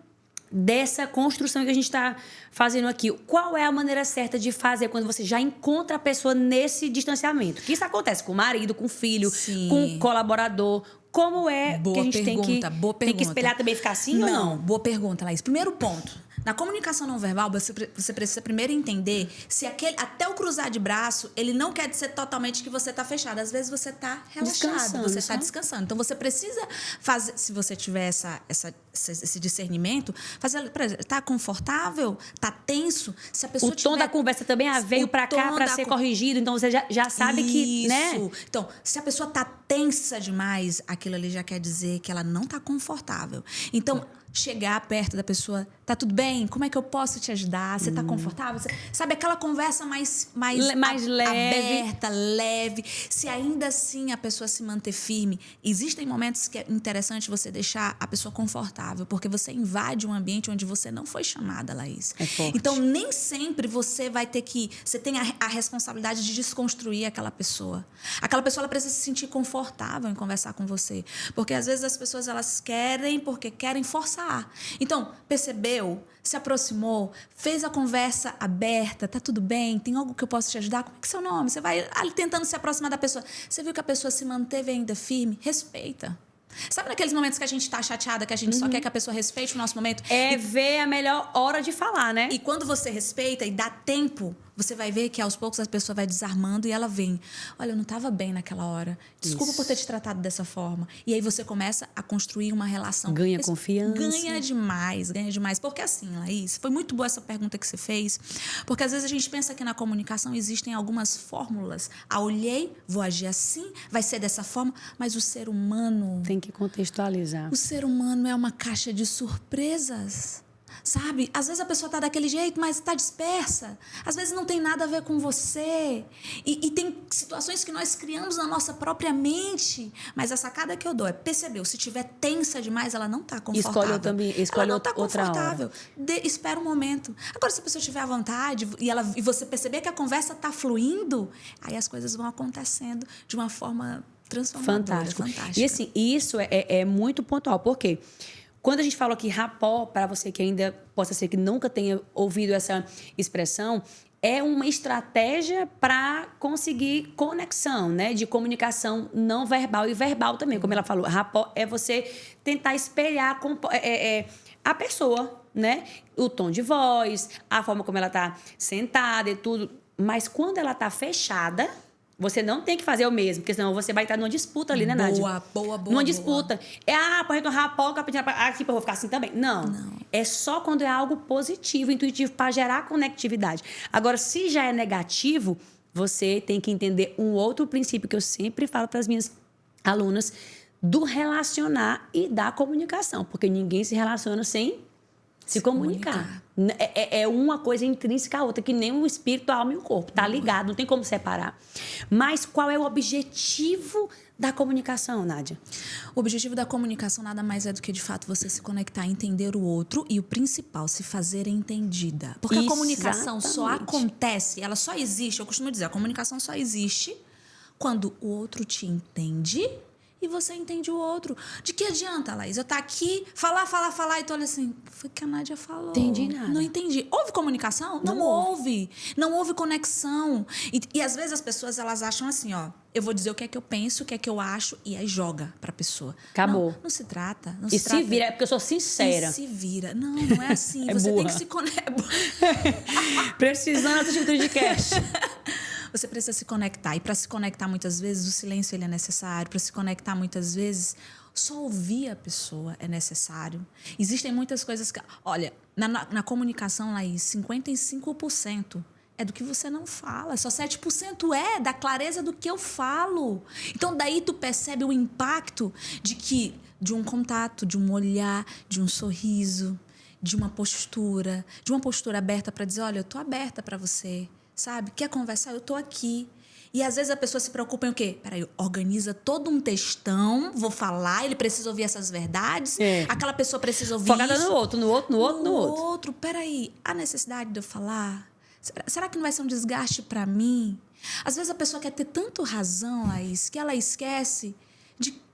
[SPEAKER 2] dessa construção que a gente está fazendo aqui, qual é a maneira certa de fazer quando você já encontra a pessoa nesse distanciamento? Que isso acontece com o marido, com o filho,
[SPEAKER 3] Sim.
[SPEAKER 2] com o colaborador. Como é
[SPEAKER 3] boa
[SPEAKER 2] que a gente
[SPEAKER 3] pergunta,
[SPEAKER 2] tem que espelhar também, ficar assim ou não?
[SPEAKER 3] Boa pergunta, Laís. Primeiro ponto, Na comunicação não verbal, você precisa primeiro entender se até o cruzar de braço, ele não quer dizer totalmente que você está fechado. Às vezes você está relaxado, você está descansando. Então você precisa fazer, se você tiver esse discernimento, fazer, por exemplo, tá confortável, tá tenso, se a pessoa
[SPEAKER 2] o tom da conversa também veio para cá para ser corrigido, então você já sabe que, né?
[SPEAKER 3] Então, se a pessoa tá tensa demais, aquilo ali já quer dizer que ela não tá confortável. Então, chegar perto da pessoa, tá tudo bem? Como é que eu posso te ajudar? Você tá confortável? Sabe, aquela conversa mais
[SPEAKER 2] leve,
[SPEAKER 3] aberta, leve. Se ainda assim a pessoa se manter firme, existem momentos que é interessante você deixar a pessoa confortável, porque você invade um ambiente onde você não foi chamada, Laís.
[SPEAKER 2] É forte.
[SPEAKER 3] Então, nem sempre você vai ter que... Você tem a responsabilidade de desconstruir aquela pessoa. Aquela pessoa, ela precisa se sentir confortável em conversar com você. Porque, às vezes, as pessoas, elas querem porque querem forçar. Então, percebeu, se aproximou, fez a conversa aberta, tá tudo bem, tem algo que eu posso te ajudar? Como é que é seu nome? Você vai ali tentando se aproximar da pessoa. Você viu que a pessoa se manteve ainda firme? Respeita. Sabe naqueles momentos que a gente tá chateada, que a gente só quer que a pessoa respeite o nosso momento?
[SPEAKER 2] Ver a melhor hora de falar, né?
[SPEAKER 3] E quando você respeita e dá tempo, você vai ver que aos poucos a pessoa vai desarmando e ela vem. Olha, eu não estava bem naquela hora. Desculpa por ter te tratado dessa forma. E aí você começa a construir uma relação.
[SPEAKER 2] Ganha confiança.
[SPEAKER 3] Ganha demais. Porque assim, Laís, foi muito boa essa pergunta que você fez. Porque às vezes a gente pensa que na comunicação existem algumas fórmulas. Olhei, vou agir assim, vai ser dessa forma. Mas o ser humano...
[SPEAKER 2] Tem que contextualizar.
[SPEAKER 3] O ser humano é uma caixa de surpresas. Sabe? Às vezes a pessoa está daquele jeito, mas está dispersa. Às vezes não tem nada a ver com você. E tem situações que nós criamos na nossa própria mente. Mas a sacada que eu dou é, percebeu, se tiver tensa demais, ela não está confortável.
[SPEAKER 2] Escolhe outra hora.
[SPEAKER 3] Espera um momento. Agora, se a pessoa estiver à vontade e você perceber que a conversa está fluindo, aí as coisas vão acontecendo de uma forma transformadora. Fantástica.
[SPEAKER 2] E assim, isso é muito pontual. Por quê? Quando a gente fala aqui rapport, para você que ainda possa ser que nunca tenha ouvido essa expressão, é uma estratégia para conseguir conexão, né? De comunicação não verbal e verbal também. Como ela falou, rapport é você tentar espelhar a pessoa, né? O tom de voz, a forma como ela está sentada e tudo. Mas quando ela está fechada... Você não tem que fazer o mesmo, porque senão você vai estar numa disputa ali, né, Nádia?
[SPEAKER 3] Boa.
[SPEAKER 2] Numa disputa. Pode um rapport, aqui eu vou ficar assim também. Não. É só quando é algo positivo, intuitivo, para gerar conectividade. Agora, se já é negativo, você tem que entender um outro princípio que eu sempre falo para as minhas alunas, do relacionar e da comunicação. Porque ninguém se relaciona sem se comunicar. É uma coisa intrínseca à outra, que nem o espírito, a alma e o corpo. Tá ligado, não tem como separar. Mas qual é o objetivo da comunicação, Nádia?
[SPEAKER 3] O objetivo da comunicação nada mais é do que, de fato, você se conectar, entender o outro e, o principal, se fazer entendida. Porque a comunicação só acontece, ela só existe, eu costumo dizer, a comunicação só existe quando o outro te entende e você entende o outro. De que adianta, Laís? Eu estar aqui, falar, e tu olha assim, foi o que a Nádia falou.
[SPEAKER 2] Entendi nada.
[SPEAKER 3] Não entendi. Houve comunicação? Não houve. Não houve conexão. E às vezes as pessoas, elas acham assim, ó, eu vou dizer o que é que eu penso, o que é que eu acho, e aí joga pra pessoa.
[SPEAKER 2] Acabou.
[SPEAKER 3] Não se trata.
[SPEAKER 2] Se vira, é porque eu sou sincera.
[SPEAKER 3] E se vira. Não é assim.
[SPEAKER 2] É
[SPEAKER 3] você
[SPEAKER 2] burra.
[SPEAKER 3] tem que se conectar.
[SPEAKER 2] Precisando assistir de cast.
[SPEAKER 3] Você precisa se conectar. E para se conectar, muitas vezes, o silêncio ele é necessário. Para se conectar, muitas vezes, só ouvir a pessoa é necessário. Existem muitas coisas que... Olha, na comunicação, Laís, 55% é do que você não fala. Só 7% é da clareza do que eu falo. Então, daí tu percebe o impacto de um contato, de um olhar, de um sorriso, de uma postura aberta para dizer, olha, eu tô aberta para você. Sabe? Quer conversar? Eu tô aqui. E às vezes a pessoa se preocupa em o quê? Peraí, organiza todo um textão, vou falar, ele precisa ouvir essas verdades, aquela pessoa precisa ouvir
[SPEAKER 2] focada
[SPEAKER 3] isso.
[SPEAKER 2] no outro.
[SPEAKER 3] Peraí, a necessidade de eu falar? Será que não vai ser um desgaste pra mim? Às vezes a pessoa quer ter tanto razão, Laís, que ela esquece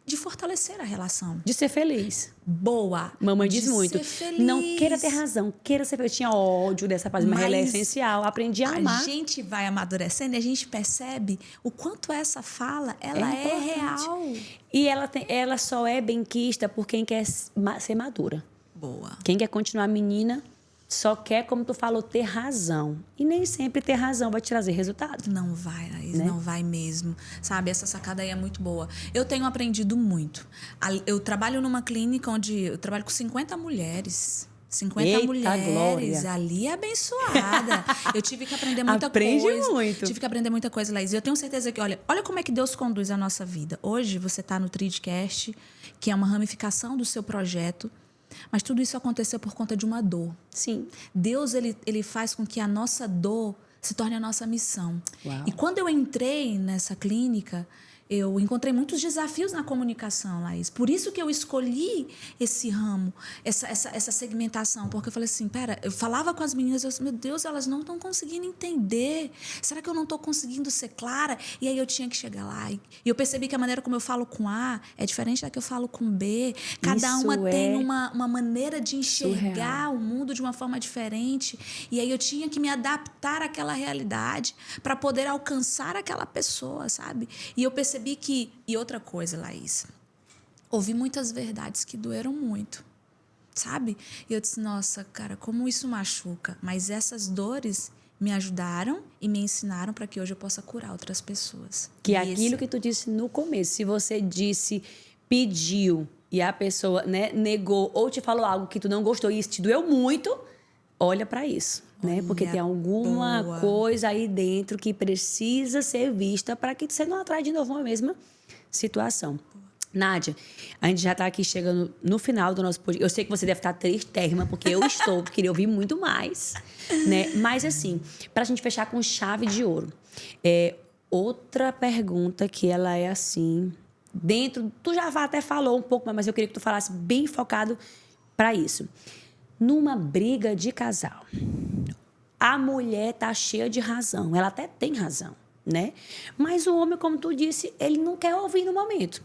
[SPEAKER 3] de fortalecer a relação.
[SPEAKER 2] De ser feliz.
[SPEAKER 3] Boa.
[SPEAKER 2] Mamãe diz muito.
[SPEAKER 3] Ser feliz.
[SPEAKER 2] Não queira ter razão, queira ser feliz. Eu tinha ódio dessa parte, mas ela é essencial. Aprendi a amar.
[SPEAKER 3] A gente vai amadurecendo e a gente percebe o quanto essa fala, ela é real.
[SPEAKER 2] E ela só é benquista por quem quer ser madura.
[SPEAKER 3] Boa.
[SPEAKER 2] Quem quer continuar menina, só quer, como tu falou, ter razão. E nem sempre ter razão vai te trazer resultado.
[SPEAKER 3] Não vai, Laís,
[SPEAKER 2] né?
[SPEAKER 3] Não vai mesmo. Sabe, essa sacada aí é muito boa. Eu tenho aprendido muito. Eu trabalho numa clínica onde eu trabalho com 50 mulheres. 50
[SPEAKER 2] Eita,
[SPEAKER 3] mulheres,
[SPEAKER 2] glória.
[SPEAKER 3] ali é abençoada. Eu tive que aprender muita
[SPEAKER 2] Aprende
[SPEAKER 3] coisa.
[SPEAKER 2] muito.
[SPEAKER 3] Tive que aprender muita coisa, Laís. Eu tenho certeza que, olha como é que Deus conduz a nossa vida. Hoje você está no Tridcast, que é uma ramificação do seu projeto, mas tudo isso aconteceu por conta de uma dor.
[SPEAKER 2] Sim.
[SPEAKER 3] Deus, ele faz com que a nossa dor se torne a nossa missão.
[SPEAKER 2] Uau.
[SPEAKER 3] E quando eu entrei nessa clínica, eu encontrei muitos desafios na comunicação, Laís. Por isso que eu escolhi esse ramo, essa segmentação. Porque eu falei assim, eu falava com as meninas, eu disse, meu Deus, elas não estão conseguindo entender. Será que eu não estou conseguindo ser clara? E aí eu tinha que chegar lá. E eu percebi que a maneira como eu falo com A é diferente da que eu falo com B. Cada
[SPEAKER 2] Isso
[SPEAKER 3] uma tem
[SPEAKER 2] é
[SPEAKER 3] uma maneira de enxergar
[SPEAKER 2] surreal.
[SPEAKER 3] o mundo de uma forma diferente. E aí eu tinha que me adaptar àquela realidade para poder alcançar aquela pessoa, sabe? E eu percebi que... E outra coisa, Laís, ouvi muitas verdades que doeram muito, sabe? E eu disse, nossa, cara, como isso machuca. Mas essas dores me ajudaram e me ensinaram para que hoje eu possa curar outras pessoas.
[SPEAKER 2] Que é aquilo que tu disse no começo. Se você pediu e a pessoa, né, negou ou te falou algo que tu não gostou e isso te doeu muito, olha para isso. Né? Porque tem alguma coisa aí dentro que precisa ser vista para que você não atraia de novo uma mesma situação. Nádia, a gente já está aqui chegando no final do nosso podcast. Eu sei que você deve estar tristérrima, porque eu estou, queria ouvir muito mais. Né? Mas, assim, para a gente fechar com chave de ouro, outra pergunta que ela é assim, dentro... Tu já até falou um pouco, mas eu queria que tu falasse bem focado para isso. Numa briga de casal, a mulher tá cheia de razão. Ela até tem razão, né? Mas o homem, como tu disse, ele não quer ouvir no momento.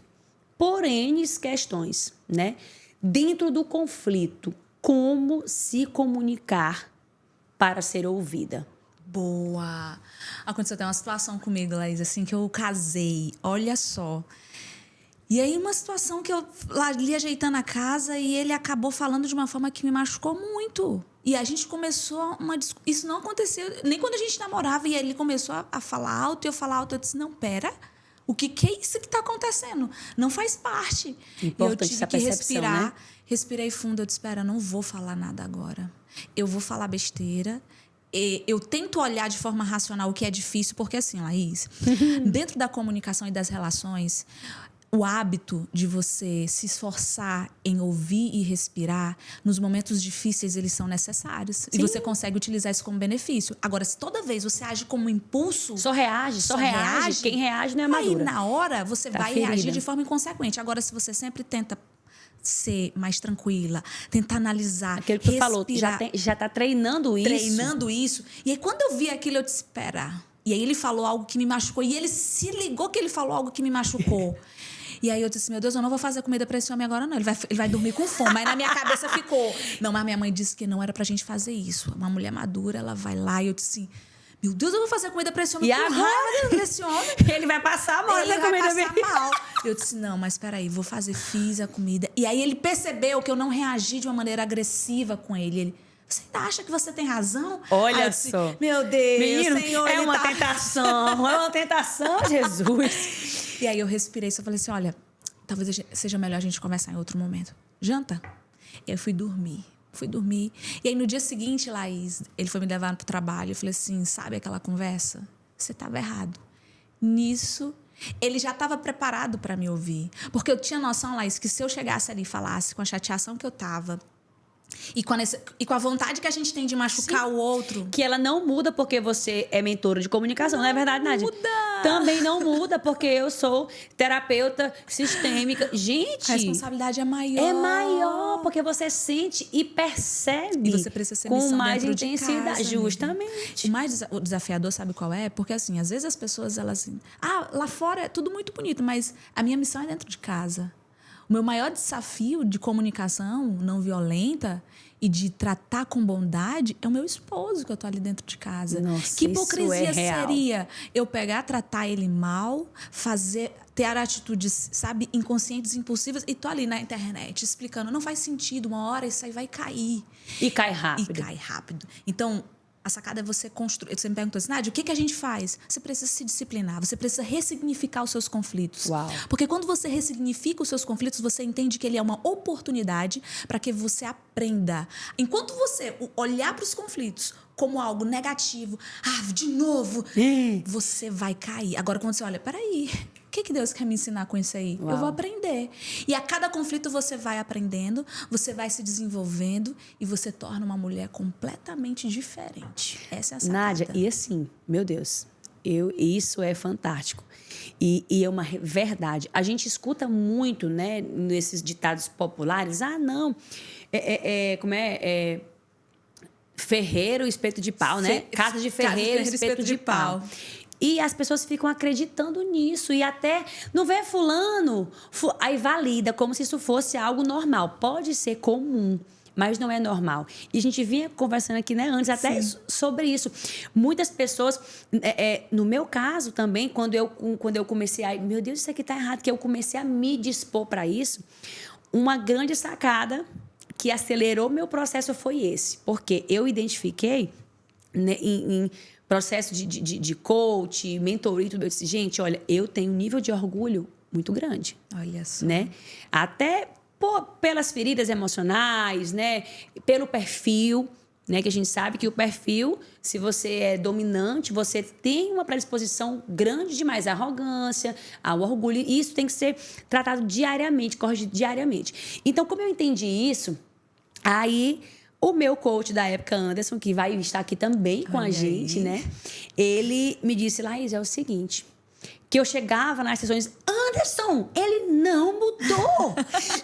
[SPEAKER 2] Por N questões, né? Dentro do conflito, como se comunicar para ser ouvida?
[SPEAKER 3] Boa! Aconteceu até uma situação comigo, Laís, assim, que eu casei. Olha só... E aí, uma situação que eu ali ajeitando a casa e ele acabou falando de uma forma que me machucou muito. E a gente começou uma discussão. Isso não aconteceu nem quando a gente namorava. E ele começou a falar alto e eu falar alto. Eu disse, não, pera. O que é isso que está acontecendo? Não faz parte.
[SPEAKER 2] Importante
[SPEAKER 3] eu
[SPEAKER 2] essa
[SPEAKER 3] tive que
[SPEAKER 2] percepção,
[SPEAKER 3] respirar.
[SPEAKER 2] né?
[SPEAKER 3] Respirei fundo. Eu disse, espera, não vou falar nada agora. Eu vou falar besteira. Eu tento olhar de forma racional o que é difícil. Porque assim, Laís, dentro da comunicação e das relações... O hábito de você se esforçar em ouvir e respirar, nos momentos difíceis, eles são necessários. Sim. E você consegue utilizar isso como benefício. Agora, se toda vez você age como impulso...
[SPEAKER 2] Só reage. Quem reage não é madura.
[SPEAKER 3] Aí, na hora, você vai
[SPEAKER 2] ferida.
[SPEAKER 3] reagir de forma inconsequente. Agora, se você sempre tenta ser mais tranquila, tentar analisar,
[SPEAKER 2] aquilo que tu
[SPEAKER 3] respirar,
[SPEAKER 2] falou, já tá treinando isso.
[SPEAKER 3] Treinando isso. E aí, quando eu vi aquilo, eu disse, espera. E aí, ele falou algo que me machucou. E ele se ligou que ele falou algo que me machucou. E aí eu disse, meu Deus, eu não vou fazer comida para esse homem agora, não. Ele vai dormir com fome. Aí na minha cabeça ficou. Não, mas minha mãe disse que não era pra gente fazer isso. Uma mulher madura, ela vai lá. E eu disse, meu Deus, eu vou fazer comida para esse homem.
[SPEAKER 2] E agora?
[SPEAKER 3] Desse homem.
[SPEAKER 2] Ele vai passar mal.
[SPEAKER 3] Ele vai passar mal. Eu disse, não, mas peraí, vou fazer, fiz a comida. E aí ele percebeu que eu não reagi de uma maneira agressiva com ele. Ele, você ainda acha que você tem razão?
[SPEAKER 2] Olha
[SPEAKER 3] disse,
[SPEAKER 2] só.
[SPEAKER 3] Meu Deus,
[SPEAKER 2] menino,
[SPEAKER 3] Senhor,
[SPEAKER 2] é uma tentação. É uma tentação, Jesus.
[SPEAKER 3] E aí eu respirei e só falei assim, olha, talvez seja melhor a gente conversar em outro momento. Janta? E aí eu fui dormir. E aí no dia seguinte, Laís, ele foi me levar pro trabalho. Eu falei assim, sabe aquela conversa? Você estava errado. Nisso, ele já estava preparado para me ouvir. Porque eu tinha noção, Laís, que se eu chegasse ali e falasse com a chateação que eu estava... E com a vontade que a gente tem de machucar o outro.
[SPEAKER 2] Que ela não muda porque você é mentora de comunicação, não é verdade, Nádia?
[SPEAKER 3] Muda!
[SPEAKER 2] Também não muda porque eu sou terapeuta sistêmica. Gente...
[SPEAKER 3] A responsabilidade é maior.
[SPEAKER 2] É maior, porque você sente e percebe.
[SPEAKER 3] E você precisa ser
[SPEAKER 2] com
[SPEAKER 3] missão
[SPEAKER 2] mais
[SPEAKER 3] dentro de
[SPEAKER 2] intensidade.
[SPEAKER 3] casa,
[SPEAKER 2] justamente.
[SPEAKER 3] O mais desafiador, sabe qual é? Porque, assim, às vezes as pessoas, elas... lá fora é tudo muito bonito, mas a minha missão é dentro de casa. O meu maior desafio de comunicação não violenta e de tratar com bondade é o meu esposo, que eu tô ali dentro de casa.
[SPEAKER 2] Nossa,
[SPEAKER 3] que hipocrisia
[SPEAKER 2] isso é real.
[SPEAKER 3] seria eu pegar, tratar ele mal, fazer ter atitudes, sabe, inconscientes, impulsivas, e tô ali na internet explicando, não faz sentido, uma hora isso aí vai cair.
[SPEAKER 2] E cai rápido.
[SPEAKER 3] E cai rápido. Então, a sacada é você construir. Você me perguntou assim, Nádia, o que a gente faz? Você precisa se disciplinar, você precisa ressignificar os seus conflitos.
[SPEAKER 2] Uau.
[SPEAKER 3] Porque quando você ressignifica os seus conflitos, você entende que ele é uma oportunidade para que você aprenda. Enquanto você olhar para os conflitos como algo negativo, de novo, você vai cair. Agora, quando você olha, peraí, o que Deus quer me ensinar com isso aí?
[SPEAKER 2] Uau.
[SPEAKER 3] Eu vou aprender. E a cada conflito você vai aprendendo, você vai se desenvolvendo e você torna uma mulher completamente diferente. Essa é a sacada.
[SPEAKER 2] Nádia, e assim, meu Deus, isso é fantástico. E é uma verdade. A gente escuta muito, né, nesses ditados populares, não, ferreiro, espeto de pau, né? Casa de ferreiro, espeto de pau. E as pessoas ficam acreditando nisso. E até não vê fulano, aí valida como se isso fosse algo normal. Pode ser comum, mas não é normal. E a gente vinha conversando aqui, né, antes até sobre isso. Muitas pessoas, no meu caso também, quando eu comecei a... Meu Deus, isso aqui tá errado, que eu comecei a me dispor para isso. Uma grande sacada que acelerou meu processo foi esse. Porque eu identifiquei, né, em processo de coach, mentoria e tudo, eu disse, gente, olha, eu tenho um nível de orgulho muito grande.
[SPEAKER 3] Olha só.
[SPEAKER 2] Né? Até pelas feridas emocionais, né? Pelo perfil, né? Que a gente sabe que o perfil, se você é dominante, você tem uma predisposição grande demais à arrogância, ao orgulho. E isso tem que ser tratado diariamente, corrigido diariamente. Então, como eu entendi isso, aí o meu coach da época, Anderson, que vai estar aqui também com a gente, né? Ele me disse, Laís, é o seguinte... que eu chegava nas sessões, Anderson, ele não mudou.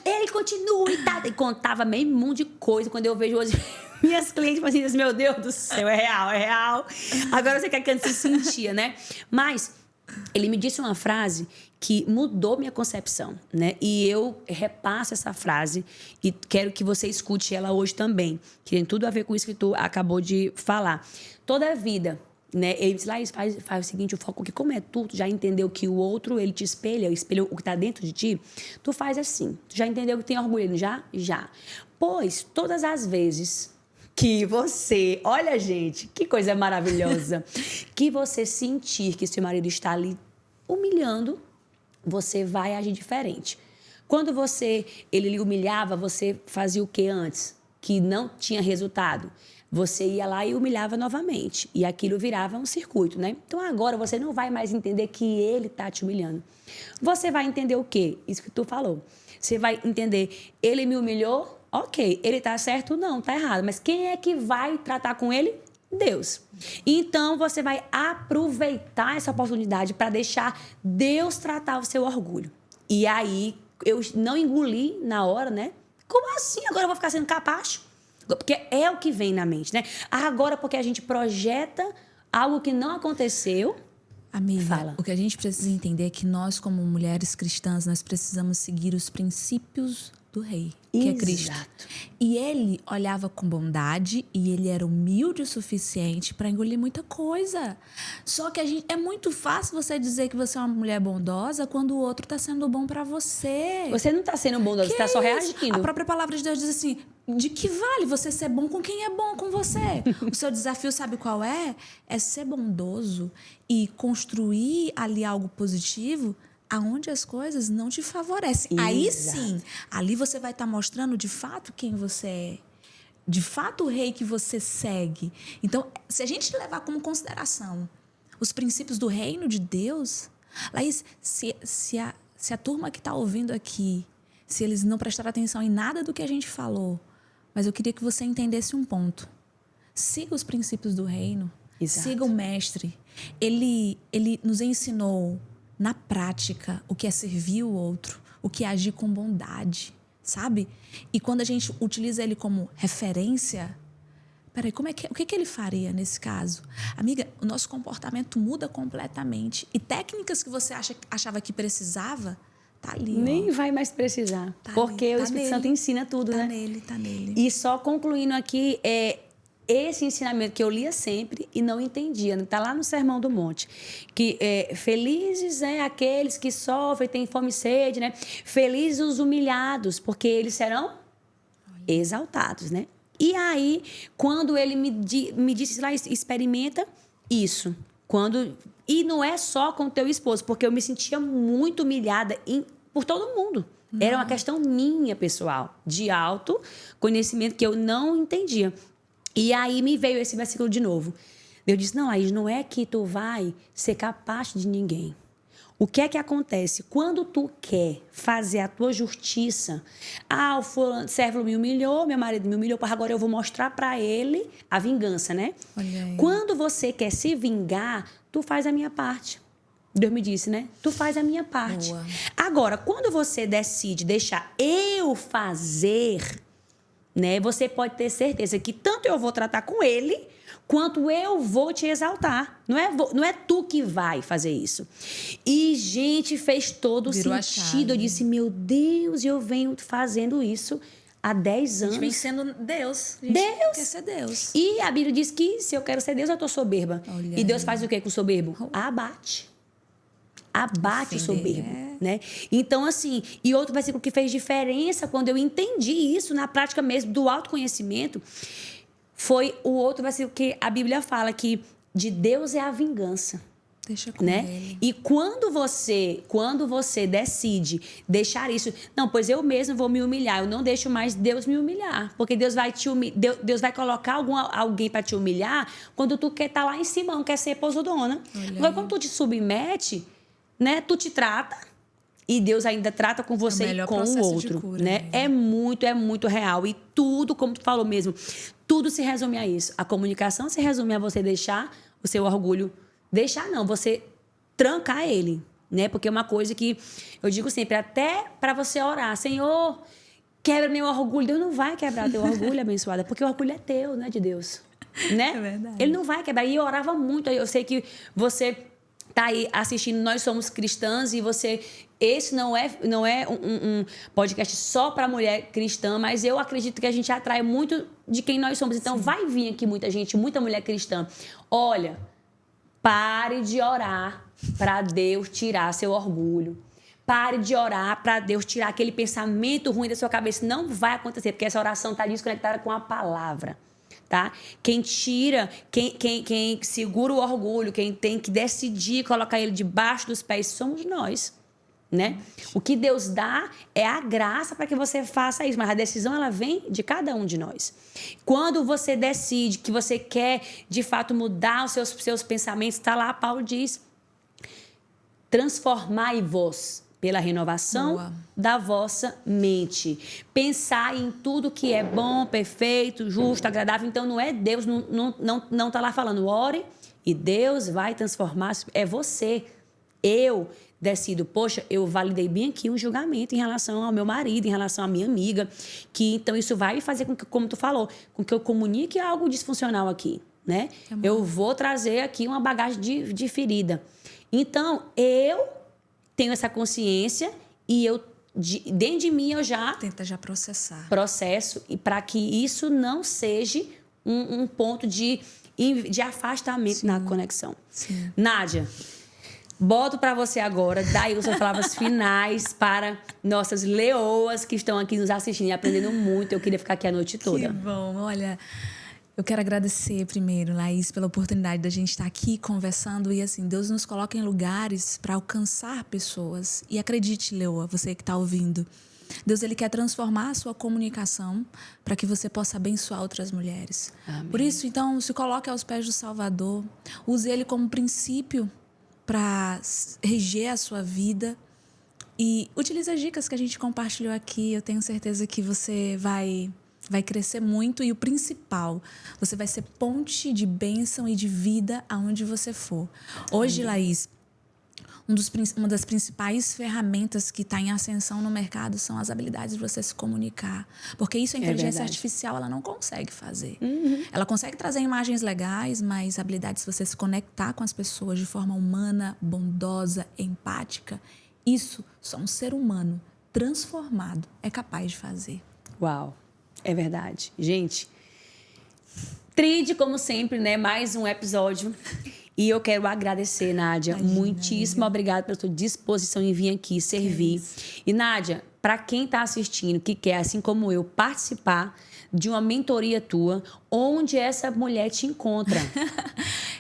[SPEAKER 2] Ele continua e contava meio mundo de coisa. Quando eu vejo hoje minhas clientes assim, meu Deus do céu, é real. Agora você quer que antes se sentia, né? Mas ele me disse uma frase que mudou minha concepção, né? E eu repasso essa frase e quero que você escute ela hoje também, que tem tudo a ver com isso que tu acabou de falar. Toda a vida... né? Ele disse, Laís, faz o seguinte, o foco que como é tu já entendeu que o outro, ele te espelha o que está dentro de ti, tu faz assim. Tu já entendeu que tem orgulho, já? Já. Pois, todas as vezes que você, olha gente, que coisa maravilhosa, que você sentir que seu marido está ali humilhando, você vai agir diferente. Quando ele lhe humilhava, você fazia o que antes? Que não tinha resultado. Você ia lá e humilhava novamente. E aquilo virava um circuito, né? Então, agora você não vai mais entender que ele está te humilhando. Você vai entender o quê? Isso que tu falou. Você vai entender, ele me humilhou? Ok. Ele está certo? Não, está errado. Mas quem é que vai tratar com ele? Deus. Então, você vai aproveitar essa oportunidade para deixar Deus tratar o seu orgulho. E aí, eu não engoli na hora, né? Como assim? Agora eu vou ficar sendo capacho? Porque é o que vem na mente, né? Agora, porque a gente projeta algo que não aconteceu.
[SPEAKER 3] Amiga,
[SPEAKER 2] fala.
[SPEAKER 3] O que a gente precisa entender é que nós, como mulheres cristãs, nós precisamos seguir os princípios do rei, que é Cristo. E ele olhava com bondade e ele era humilde o suficiente para engolir muita coisa. Só que é muito fácil você dizer que você é uma mulher bondosa quando o outro está sendo bom para você.
[SPEAKER 2] Você não está sendo bondosa, você está só reagindo.
[SPEAKER 3] A própria palavra de Deus diz assim, de que vale você ser bom com quem é bom com você? O seu desafio, sabe qual é? É ser bondoso e construir ali algo positivo aonde as coisas não te favorecem.
[SPEAKER 2] Exato.
[SPEAKER 3] Aí sim, ali você vai estar mostrando de fato quem você é. De fato o rei que você segue. Então, se a gente levar como consideração os princípios do reino de Deus, Laís, se a turma que está ouvindo aqui, se eles não prestaram atenção em nada do que a gente falou, mas eu queria que você entendesse um ponto. Siga os princípios do reino.
[SPEAKER 2] Exato.
[SPEAKER 3] Siga o mestre. Ele nos ensinou na prática o que é servir o outro, o que é agir com bondade, sabe? E quando a gente utiliza ele como referência, peraí, o que ele faria nesse caso? Amiga, o nosso comportamento muda completamente. E técnicas que você achava que precisava, tá ali.
[SPEAKER 2] Nem vai mais precisar.
[SPEAKER 3] Tá
[SPEAKER 2] porque
[SPEAKER 3] ali,
[SPEAKER 2] o Espírito Santo ensina tudo, né?
[SPEAKER 3] Tá nele.
[SPEAKER 2] E só concluindo aqui, esse ensinamento que eu lia sempre e não entendia. Está lá no Sermão do Monte. Que felizes aqueles que sofrem, têm fome e sede, né? Felizes os humilhados, porque eles serão exaltados, né? E aí, quando ele me disse lá, experimenta isso. E não é só com o teu esposo, porque eu me sentia muito humilhada por todo mundo. Era uma questão minha, pessoal, de autoconhecimento que eu não entendia. E aí me veio esse versículo de novo. Deus disse, não, Laís, não é que tu vai ser capaz de ninguém. O que é que acontece? Quando tu quer fazer a tua justiça, o servo me humilhou, meu marido me humilhou, agora eu vou mostrar para ele a vingança, né? Quando você quer se vingar, tu faz a minha parte. Deus me disse, né? Tu faz a minha parte.
[SPEAKER 3] Boa.
[SPEAKER 2] Agora, quando você decide deixar eu fazer, né? Você pode ter certeza que tanto eu vou tratar com ele, quanto eu vou te exaltar. Não é tu que vai fazer isso. E, gente, fez todo sentido. Eu disse, meu Deus, eu venho fazendo isso há 10 anos.
[SPEAKER 3] A gente vem sendo Deus.
[SPEAKER 2] Deus.
[SPEAKER 3] Quer ser Deus.
[SPEAKER 2] E a Bíblia diz que se eu quero ser Deus, eu estou soberba.
[SPEAKER 3] Olha
[SPEAKER 2] e Deus
[SPEAKER 3] aí.
[SPEAKER 2] faz o quê com o soberbo? Abate o soberbo, né? Então, assim, e outro versículo que fez diferença quando eu entendi isso na prática mesmo do autoconhecimento foi o outro versículo que a Bíblia fala que de Deus é a vingança.
[SPEAKER 3] Deixa com
[SPEAKER 2] Né?
[SPEAKER 3] ele.
[SPEAKER 2] E quando você decide deixar isso, não, pois eu mesmo vou me humilhar, eu não deixo mais Deus me humilhar, porque Deus vai Deus vai colocar alguém para te humilhar quando tu quer estar lá em cima, não quer ser posudona. Agora, quando tu te submete, né, tu te trata e Deus ainda trata com você e com o outro,
[SPEAKER 3] cura,
[SPEAKER 2] né? É muito real e tudo, como tu falou mesmo, tudo se resume a isso. A comunicação se resume a você deixar o seu orgulho. Deixar não, você trancar ele, né? Porque é uma coisa que eu digo sempre, até para você orar, Senhor, quebra meu orgulho. Deus não vai quebrar teu orgulho, abençoada, porque o orgulho é teu, não é de Deus, né?
[SPEAKER 3] É verdade.
[SPEAKER 2] Ele não vai quebrar. E eu orava muito, eu sei que você tá aí assistindo, nós somos cristãs e você... Esse não é um podcast só para mulher cristã, mas eu acredito que a gente atrai muito de quem nós somos. Então, vai vir aqui muita gente, muita mulher cristã. Olha... Pare de orar para Deus tirar seu orgulho. Pare de orar para Deus tirar aquele pensamento ruim da sua cabeça. Não vai acontecer, porque essa oração está desconectada com a palavra. Tá? Quem tira, quem segura o orgulho, quem tem que decidir colocar ele debaixo dos pés, somos nós. Né? O que Deus dá é a graça para que você faça isso, mas a decisão ela vem de cada um de nós. Quando você decide que você quer de fato mudar os seus pensamentos, está lá, Paulo diz: transformai-vos pela renovação da vossa mente. Pensar em tudo que é bom, perfeito, justo, agradável. Então não é Deus, não está lá falando, ore e Deus vai transformar, é você. Eu decido, poxa, eu validei bem aqui um julgamento em relação ao meu marido, em relação à minha amiga, que então isso vai fazer com que, como tu falou, com que eu comunique algo disfuncional aqui, né? Eu vou trazer aqui uma bagagem de ferida. Então, eu tenho essa consciência e dentro de mim eu já...
[SPEAKER 3] Tenta já processar.
[SPEAKER 2] Processo, e para que isso não seja um ponto de afastamento na conexão.
[SPEAKER 3] Sim.
[SPEAKER 2] Nádia... Boto para você agora, daí as suas palavras finais para nossas leoas que estão aqui nos assistindo e aprendendo muito. Eu queria ficar aqui a noite toda.
[SPEAKER 3] Que bom. Olha, eu quero agradecer primeiro, Laís, pela oportunidade da gente estar aqui conversando. E assim, Deus nos coloca em lugares para alcançar pessoas. E acredite, leoa, você que está ouvindo, Deus ele quer transformar a sua comunicação para que você possa abençoar outras mulheres.
[SPEAKER 2] Amém.
[SPEAKER 3] Por isso, então, se coloque aos pés do Salvador. Use ele como princípio para reger a sua vida e utilize as dicas que a gente compartilhou aqui. Eu tenho certeza que você vai crescer muito e o principal, você vai ser ponte de bênção e de vida aonde você for. Hoje, Laís, uma das principais ferramentas que está em ascensão no mercado são as habilidades de você se comunicar. Porque isso a inteligência artificial ela não consegue fazer. Ela consegue trazer imagens legais, mas habilidades de você se conectar com as pessoas de forma humana, bondosa, empática, isso só um ser humano transformado é capaz de fazer.
[SPEAKER 2] Uau, é verdade. Gente, Trid, como sempre, né? Mais um episódio. E eu quero agradecer, Nádia. Muitíssimo obrigada pela sua disposição em vir aqui servir. E, Nádia, para quem está assistindo, que quer, assim como eu, participar de uma mentoria tua, onde essa mulher te encontra?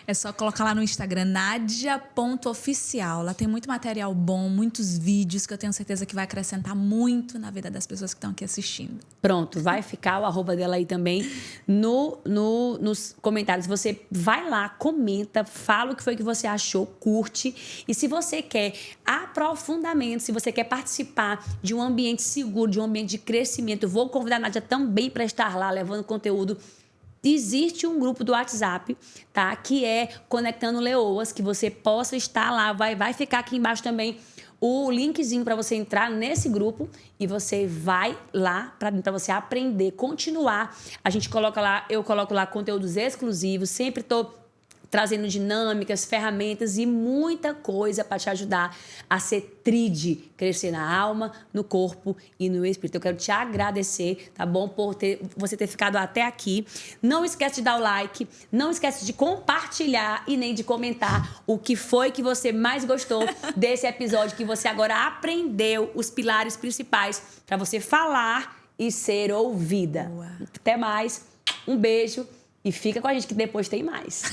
[SPEAKER 3] É só colocar lá no Instagram, nadia.oficial. Lá tem muito material bom, muitos vídeos que eu tenho certeza que vai acrescentar muito na vida das pessoas que estão aqui assistindo.
[SPEAKER 2] Pronto, vai ficar o arroba dela aí também nos comentários. Você vai lá, comenta, fala o que foi que você achou, curte. E se você quer aprofundamento, se você quer participar de um ambiente seguro, de um ambiente de crescimento, eu vou convidar a Nádia também para estar lá levando conteúdo. Existe um grupo do WhatsApp, tá? Que é Conectando Leoas, que você possa estar lá. Vai ficar aqui embaixo também o linkzinho para você entrar nesse grupo e você vai lá para você aprender, continuar. A gente coloca lá, eu coloco lá conteúdos exclusivos, sempre tô trazendo dinâmicas, ferramentas e muita coisa para te ajudar a ser trid, crescer na alma, no corpo e no espírito. Eu quero te agradecer, tá bom? Por você ter ficado até aqui. Não esquece de dar o like, não esquece de compartilhar e nem de comentar o que foi que você mais gostou desse episódio, que você agora aprendeu os pilares principais para você falar e ser ouvida. Boa. Até mais, um beijo e fica com a gente que depois tem mais.